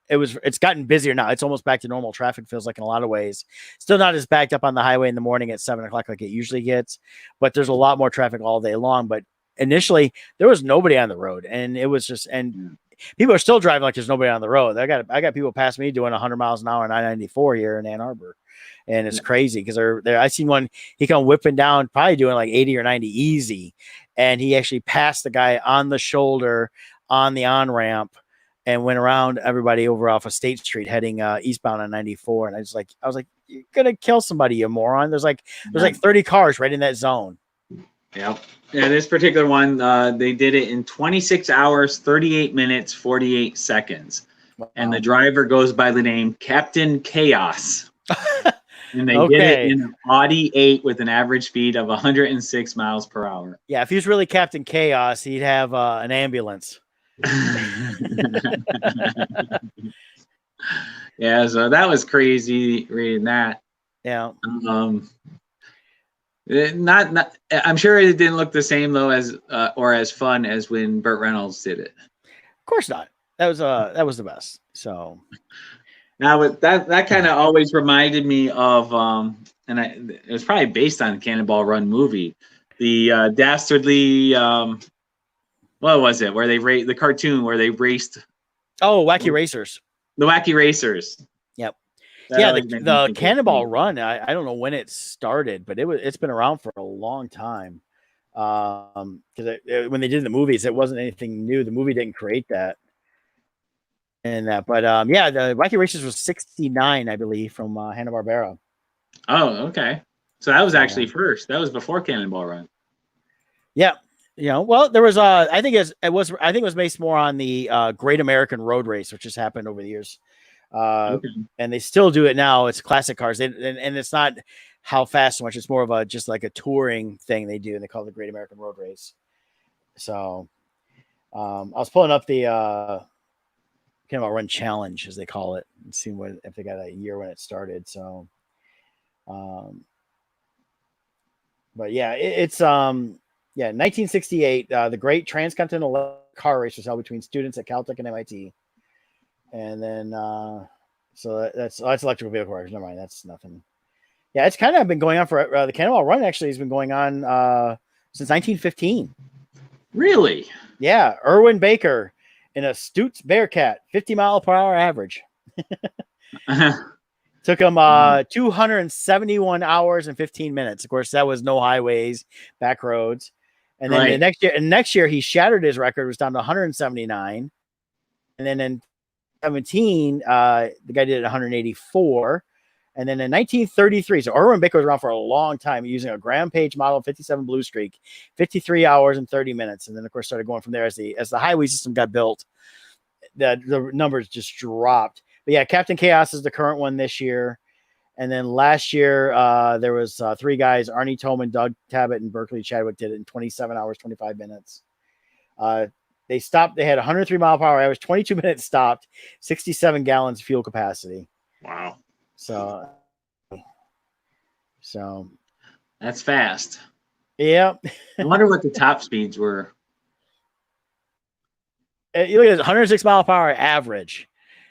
it's gotten busier now. It's almost back to normal traffic, feels like, in a lot of ways. Still not as backed up on the highway in the morning at 7 o'clock like it usually gets, but there's a lot more traffic all day long. But initially there was nobody on the road, and it was just, and people are still driving like there's nobody on the road. I got people past me doing 100 miles an hour on I-94 here in Ann Arbor. And it's crazy because I seen one, he come whipping down, probably doing like 80 or 90 easy. And he actually passed the guy on the shoulder on the on-ramp and went around everybody over off of State Street heading eastbound on 94. And I was like, you're going to kill somebody, you moron. There's like 30 cars right in that zone. Yeah. Yeah, this particular one, they did it in 26 hours, 38 minutes, 48 seconds. Wow. And the driver goes by the name Captain Chaos. And they did it in an Audi 8 with an average speed of 106 miles per hour. Yeah, if he was really Captain Chaos, he'd have an ambulance. Yeah, so that was crazy reading that. Yeah. Not. I'm sure it didn't look the same though as or as fun as when Burt Reynolds did it. Of course not. That was the best. So. Now, that kind of always reminded me of, it was probably based on the Cannonball Run movie, the dastardly, what was it? Where they the cartoon where they raced. Oh, Wacky Racers. The Wacky Racers. Yep. Yeah, the Cannonball Run. I don't know when it started, but it's been around for a long time. Because when they did the movies, it wasn't anything new. The movie didn't create that. And that, but yeah, the Wacky Racers was 69, I believe, from Hanna-Barbera. Oh, okay. So that was actually first. That was before Cannonball Run. Yeah, well, there was I think it was based more on the Great American Road Race, which has happened over the years. And they still do it now. It's classic cars, and it's not how fast so much. It's more of just like a touring thing they do, and they call it the Great American Road Race. So, I was pulling up the Cannonball Run Challenge, as they call it, and see if they got a year when it started. So, but yeah, it's 1968. The Great Transcontinental Car Race was held between students at Caltech and MIT, and then so that's electrical vehicle cars. Never mind, that's nothing. Yeah, it's kind of been going on for the Cannonball Run. Actually, has been going on since 1915. Really? Yeah, Irwin Baker. In a Stutz Bearcat, 50 mile per hour average. Took him 271 hours and 15 minutes. Of course, that was no highways, back roads. And then the next year, he shattered his record, was down to 179. And then in 17, the guy did it 184. And then in 1933, so Irwin Baker was around for a long time using a Graham Page model 57 Blue Streak, 53 hours and 30 minutes. And then, of course, started going from there as the highway system got built. The numbers just dropped. But yeah, Captain Chaos is the current one this year. And then last year, there was 3 guys, Arnie Toman, Doug Tabbitt, and Berkeley Chadwick did it in 27 hours, 25 minutes. They stopped. They had 103 mile per hour average, 22 minutes stopped, 67 gallons fuel capacity. Wow. So that's fast. Yeah. I wonder what the top speeds were. You look at 106 mile per hour average.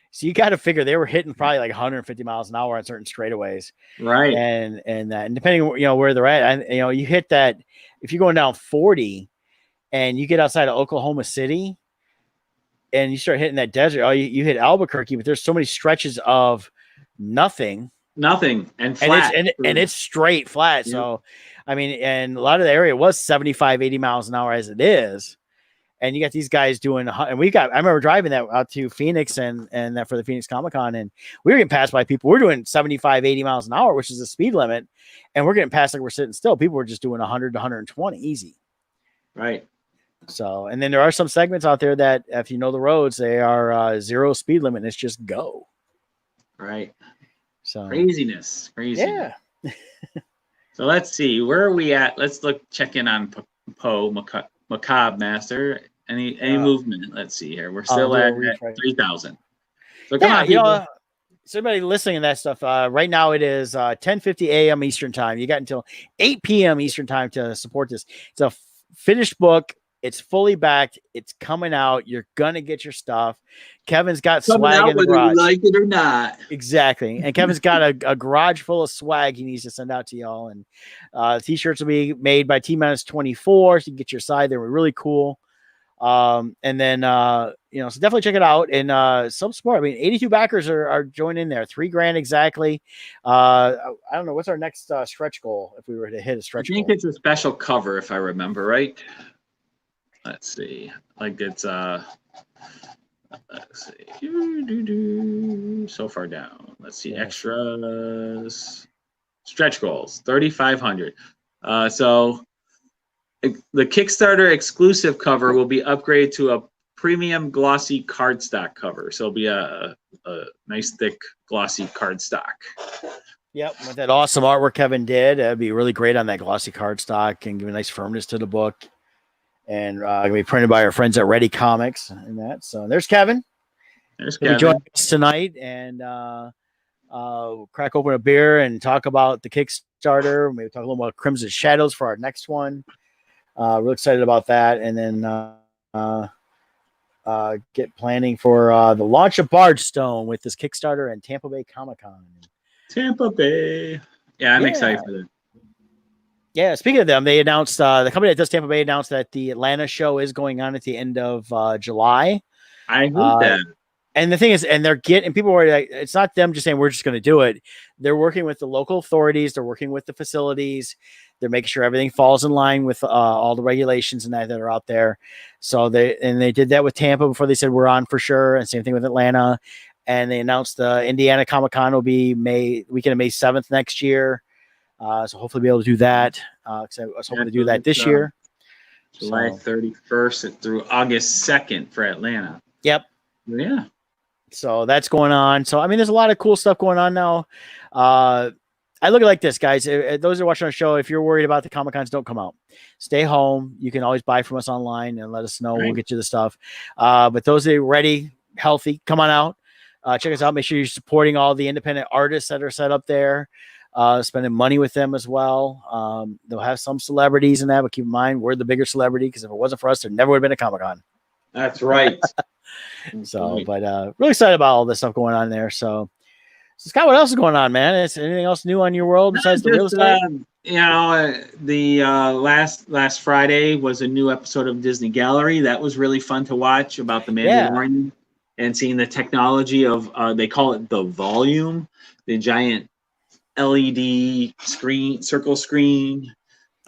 So you got to figure they were hitting probably like 150 miles an hour on certain straightaways. Right. And depending, where they're at, and, you hit that, if you're going down 40 and you get outside of Oklahoma City and you start hitting that desert, you hit Albuquerque, but there's so many stretches of nothing and flat, and it's straight flat. Yeah. So, I mean, and a lot of the area was 75, 80 miles an hour as it is. And you got these guys doing, and I remember driving that out to Phoenix and that for the Phoenix Comic Con, and we were getting passed by people. We're doing 75, 80 miles an hour, which is the speed limit. And we're getting passed like we're sitting still. People were just doing 100 to 120 easy. Right. So, and then there are some segments out there that if you know the roads, they are 0 speed limit and it's just go. Right. So craziness. Yeah. So let's see, where are we at? Let's check in on Poe Macabre Master. Any movement? Let's see here. We're still at 3,000. So come on, people. So everybody listening to that stuff, right now it is 10:50 a.m. Eastern time. You got until 8 p.m. Eastern time to support this. It's a finished book. It's fully backed. It's coming out. You're gonna get your stuff. Kevin's got swag in the garage, whether you like it or not. Exactly. And Kevin's got a garage full of swag he needs to send out to y'all. And t-shirts will be made by T-24, so you can get your side. They were really cool. And then so definitely check it out and some support. I mean, 82 backers are joining there. $3,000 exactly. I don't know what's our next stretch goal if we were to hit a stretch goal. I think it's a special cover if I remember right. Let's see. Like it's let's see. So far down. Let's see. Extras. Stretch goals. 3,500. So the Kickstarter exclusive cover will be upgraded to a premium glossy cardstock cover. So it'll be a nice thick glossy cardstock. Yep, with that awesome artwork Kevin did, it'd be really great on that glossy cardstock and give a nice firmness to the book. And gonna be printed by our friends at Ready Comics and that. So there's Kevin. He'll be joining us tonight and crack open a beer and talk about the Kickstarter. Maybe talk a little about Crimson Shadows for our next one. Real excited about that. And then get planning for the launch of Bardstone with this Kickstarter and Tampa Bay Comic-Con. Tampa Bay. Yeah, I'm excited for that. Yeah, speaking of them, they announced the company that does Tampa Bay announced that the Atlanta show is going on at the end of July. I heard that. And the thing is, and people were like, it's not them just saying we're just going to do it. They're working with the local authorities. They're working with the facilities. They're making sure everything falls in line with all the regulations and that are out there. So they did that with Tampa before they said we're on for sure. And same thing with Atlanta. And they announced the Indiana Comic Con will be weekend of May 7th next year. So hopefully be able to do that. Because I was hoping to do that this year. July 31st through August 2nd for Atlanta. Yep. Yeah. So that's going on. So, I mean, there's a lot of cool stuff going on now. I look at it like this, guys. Those who are watching our show, if you're worried about the Comic-Cons, don't come out. Stay home. You can always buy from us online and let us know. Right. We'll get you the stuff. But those that are ready, healthy, come on out. Check us out. Make sure you're supporting all the independent artists that are set up there. Spending money with them as well. They'll have some celebrities in that, but keep in mind, we're the bigger celebrity because if it wasn't for us, there never would have been a Comic-Con. That's right. So, but really excited about all this stuff going on there. So Scott, what else is going on, man? Is anything else new on your world besides the real estate? The last Friday was a new episode of Disney Gallery. That was really fun to watch about the Mandalorian and seeing the technology of they call it the volume, the giant LED screen, circle screen.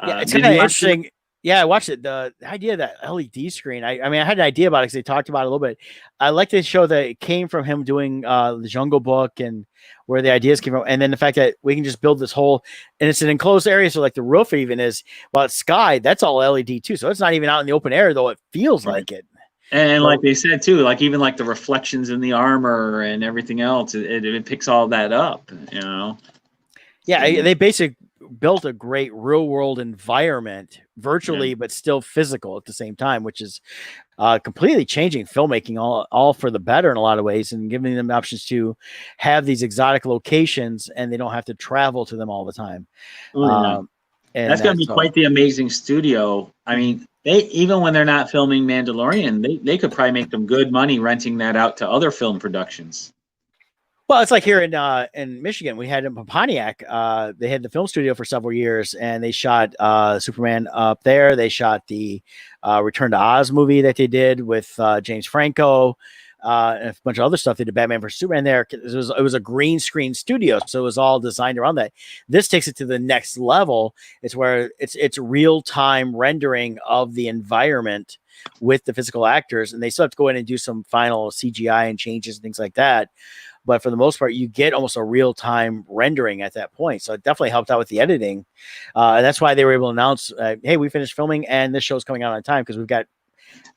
It's kind of interesting. Yeah, I watched it. The idea of that LED screen. I mean, I had an idea about it because they talked about it a little bit. I like to show that it came from him doing the Jungle Book and where the ideas came from, and then the fact that we can just build this whole, and it's an enclosed area, so like the roof even is. Well, it's sky. That's all LED too, so it's not even out in the open air, though it feels like it. And like they said too, like even like the reflections in the armor and everything else, it picks all that up. Yeah, they basically built a great real world environment virtually, but still physical at the same time, which is completely changing filmmaking all for the better in a lot of ways and giving them options to have these exotic locations and they don't have to travel to them all the time. And that's going to be quite the amazing studio. I mean, they even when they're not filming Mandalorian, they could probably make them good money renting that out to other film productions. Well, it's like here in Michigan, we had in Pontiac. They had the film studio for several years, and they shot Superman up there. They shot the Return to Oz movie that they did with James Franco, and a bunch of other stuff. They did Batman vs Superman there. It was a green screen studio, so it was all designed around that. This takes it to the next level. It's where it's real time rendering of the environment with the physical actors, and they still have to go in and do some final CGI and changes and things like that. But for the most part, you get almost a real time rendering at that point. So it definitely helped out with the editing. And that's why they were able to announce, hey, we finished filming and this show's coming out on time, because we've got,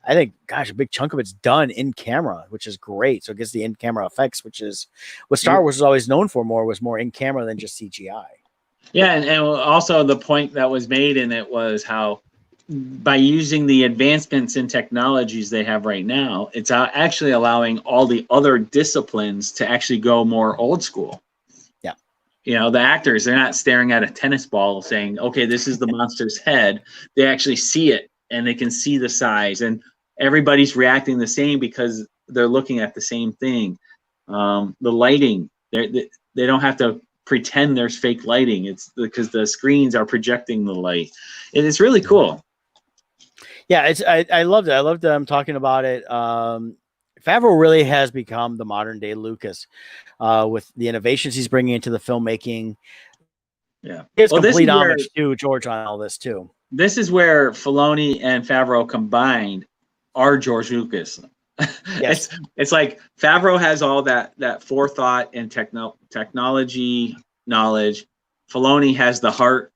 I think, gosh, a big chunk of it's done in camera, which is great. So it gets the in camera effects, which is what Star Wars was always known for, was more in camera than just CGI. Yeah. And also the point that was made in it was how by using the advancements in technologies they have right now, it's actually allowing all the other disciplines to actually go more old school. Yeah. The actors, they're not staring at a tennis ball saying, okay, this is the monster's head. They actually see it and they can see the size, and everybody's reacting the same because they're looking at the same thing. The lighting, they don't have to pretend there's fake lighting. It's because the screens are projecting the light. And it's really cool. Yeah, I loved it. I loved them talking about it. Favreau really has become the modern day Lucas, with the innovations he's bringing into the filmmaking. Yeah, it's complete homage to George on all this too. This is where Filoni and Favreau combined are George Lucas. Yes. It's like Favreau has all that forethought and technology knowledge. Filoni has the heart,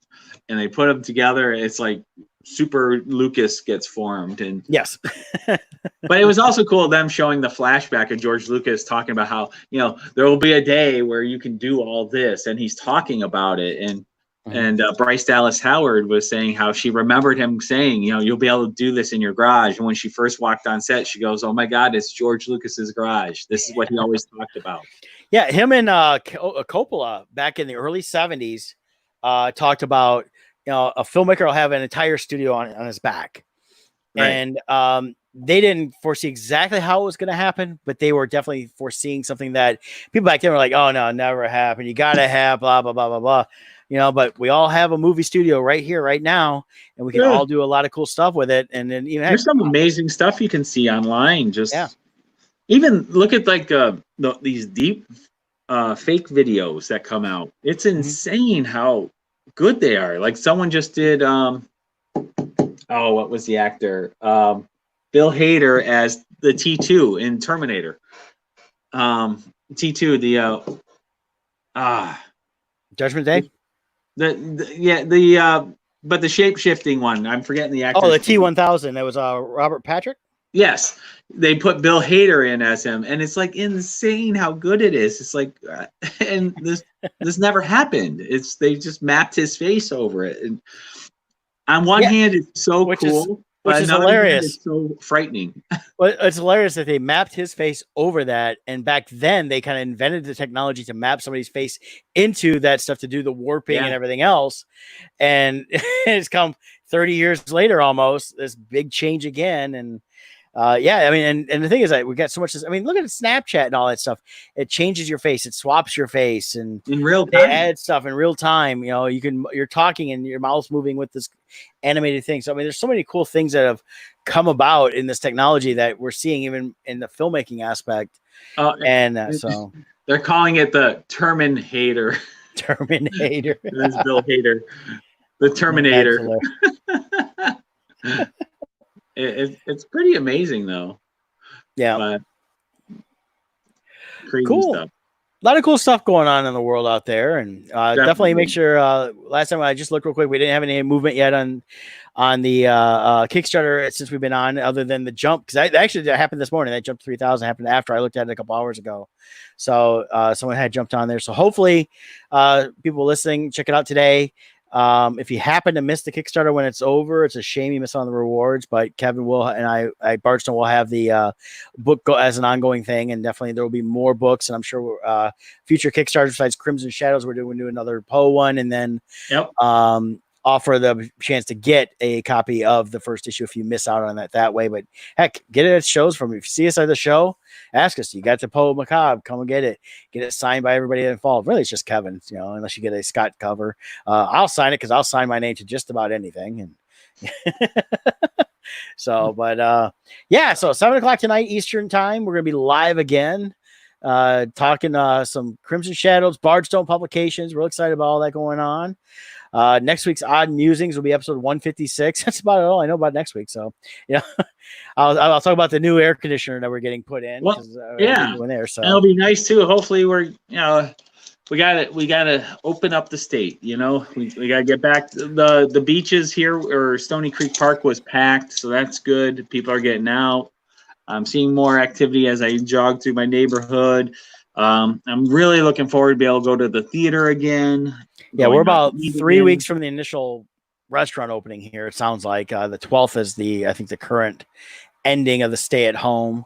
and they put them together. It's like Super Lucas gets formed. And yes. But it was also cool them showing the flashback of George Lucas talking about how, there will be a day where you can do all this, and he's talking about it. And Bryce Dallas Howard was saying how she remembered him saying, you'll be able to do this in your garage. And when she first walked on set, she goes, "Oh my God, it's George Lucas's garage. This is what he always talked about." Yeah, him and Coppola back in the early 70s talked about, a filmmaker will have an entire studio on his back. Right. And they didn't foresee exactly how it was going to happen, but they were definitely foreseeing something that people back then were like, "Oh no, never happened. You got to have blah, blah, blah, blah, blah." But we all have a movie studio right here, right now, and we can all do a lot of cool stuff with it. And then even there's some amazing stuff you can see online. Even look at these deep fake videos that come out. It's insane how good they are. Like someone just did what was the actor? Bill Hader as the T2 in Terminator. T2, Judgment Day? But the shape-shifting one. I'm forgetting the actor. Oh, the T-1000. That was Robert Patrick? Yes. They put Bill Hader in as him, and it's like insane how good it is. It's like, and this never happened. They just mapped his face over it. And on one hand, it's so cool, but is hilarious. It's so frightening. Well, it's hilarious that they mapped his face over that, and back then they kind of invented the technology to map somebody's face into that stuff to do the warping and everything else. And it's come 30 years later, almost this big change again. And and the thing is that we got so much. I mean, look at Snapchat and all that stuff. It changes your face. It swaps your face, and in real time. They add stuff in real time. You're talking and your mouth's moving with this animated thing. So I mean, there's so many cool things that have come about in this technology that we're seeing even in the filmmaking aspect. So they're calling it the Terminator. Terminator. This is Bill Hader, the Terminator. It's pretty amazing though. Yeah. Crazy cool stuff. A lot of cool stuff going on in the world out there, and definitely make sure. Last time I just looked real quick, we didn't have any movement yet on the Kickstarter since we've been on, other than the jump, because that happened this morning. That jump to 3,000 happened after I looked at it a couple hours ago. So someone had jumped on there. So hopefully, people listening, check it out today. If you happen to miss the Kickstarter when it's over, it's a shame you miss on the rewards, but Kevin will, and I Bardstone will have the book go as an ongoing thing, and definitely there will be more books, and I'm sure future Kickstarters besides Crimson Shadows, we're doing another Poe one, and then offer the chance to get a copy of the first issue if you miss out on that way. But heck, get it at shows from. If you see us at the show, ask us. You got the Poe Macabre, come and get it signed by everybody involved. Really, it's just Kevin, unless you get a Scott cover. I'll sign it because I'll sign my name to just about anything. And so, but so 7:00 tonight Eastern time, we're gonna be live again, talking some Crimson Shadows, Bardstone Publications. Real excited about all that going on. Next week's Odd Musings will be episode 156. That's about all I know about next week. So, yeah, I'll talk about the new air conditioner that we're getting put in. Well, yeah, doing there. So it'll be nice too. Hopefully, we gotta open up the state. We gotta get back to the beaches here, or Stony Creek Park was packed, so that's good. People are getting out. I'm seeing more activity as I jog through my neighborhood. I'm really looking forward to be able to go to the theater again. Yeah, we're about 3 weeks from the initial restaurant opening here. It sounds like the 12th is I think the current ending of the stay at home.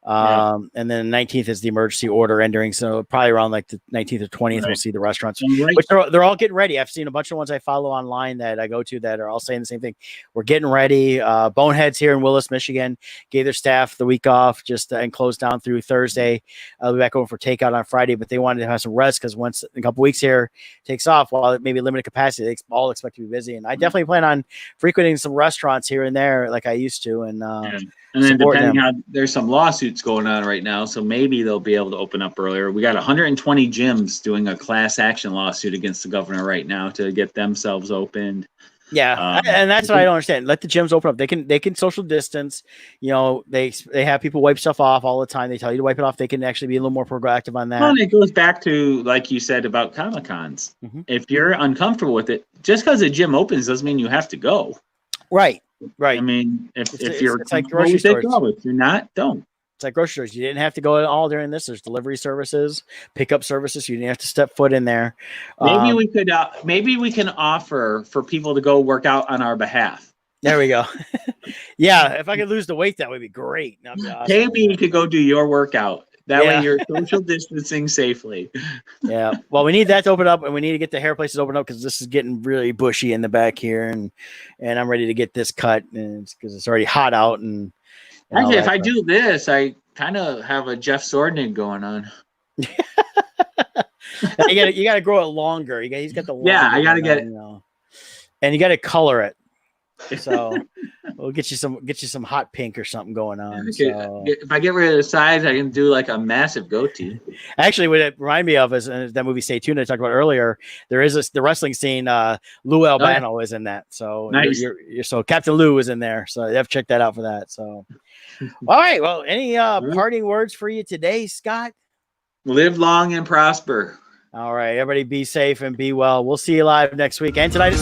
And then the 19th is the emergency order ending. So probably around like the 19th or 20th, we'll see the restaurants, which they're all getting ready. I've seen a bunch of ones I follow online that I go to that are all saying the same thing. We're getting ready. Boneheads here in Willis, Michigan, gave their staff the week off and closed down through Thursday. I'll be back over for takeout on Friday, but they wanted to have some rest because once a couple weeks here takes off, while it may be limited capacity, they all expect to be busy. And I definitely plan on frequenting some restaurants here and there like I used to. And then depending on, there's some lawsuits going on right now, so maybe they'll be able to open up earlier. We got 120 gyms doing a class action lawsuit against the governor right now to get themselves opened. Yeah, and that's what I don't understand. Let the gyms open up. They can social distance. They have people wipe stuff off all the time. They tell you to wipe it off. They can actually be a little more proactive on that. Well, and it goes back to, like you said about Comic-Cons. Mm-hmm. If you're uncomfortable with it, just because a gym opens doesn't mean you have to go. Right. I mean, if you're like grocery stores, if you're not, don't. It's like grocery stores. You didn't have to go at all during this. There's delivery services, pickup services. You didn't have to step foot in there. Maybe we could. Maybe we can offer for people to go work out on our behalf. There we go. Yeah, if I could lose the weight, that would be great. That'd be awesome. Maybe you could go do your workout. That way you're social distancing safely. Yeah. Well, we need that to open up, and we need to get the hair places open up because this is getting really bushy in the back here, and I'm ready to get this cut, and because it's already hot out. And actually, if I do this, I kind of have a Jeff Swordnik going on. You got to grow it longer. He's got the I got to get it, and you got to color it. So we'll get you some hot pink or something going on. So. If I get rid of the sides, I can do like a massive goatee. Actually, what it reminded me of is that movie Stay Tuned I talked about earlier. There is the wrestling scene. Lou Albano is in that. So nice. So Captain Lou is in there. So you have to check that out for that. So all right. Well, any parting words for you today, Scott? Live long and prosper. All right. Everybody be safe and be well. We'll see you live next week and tonight.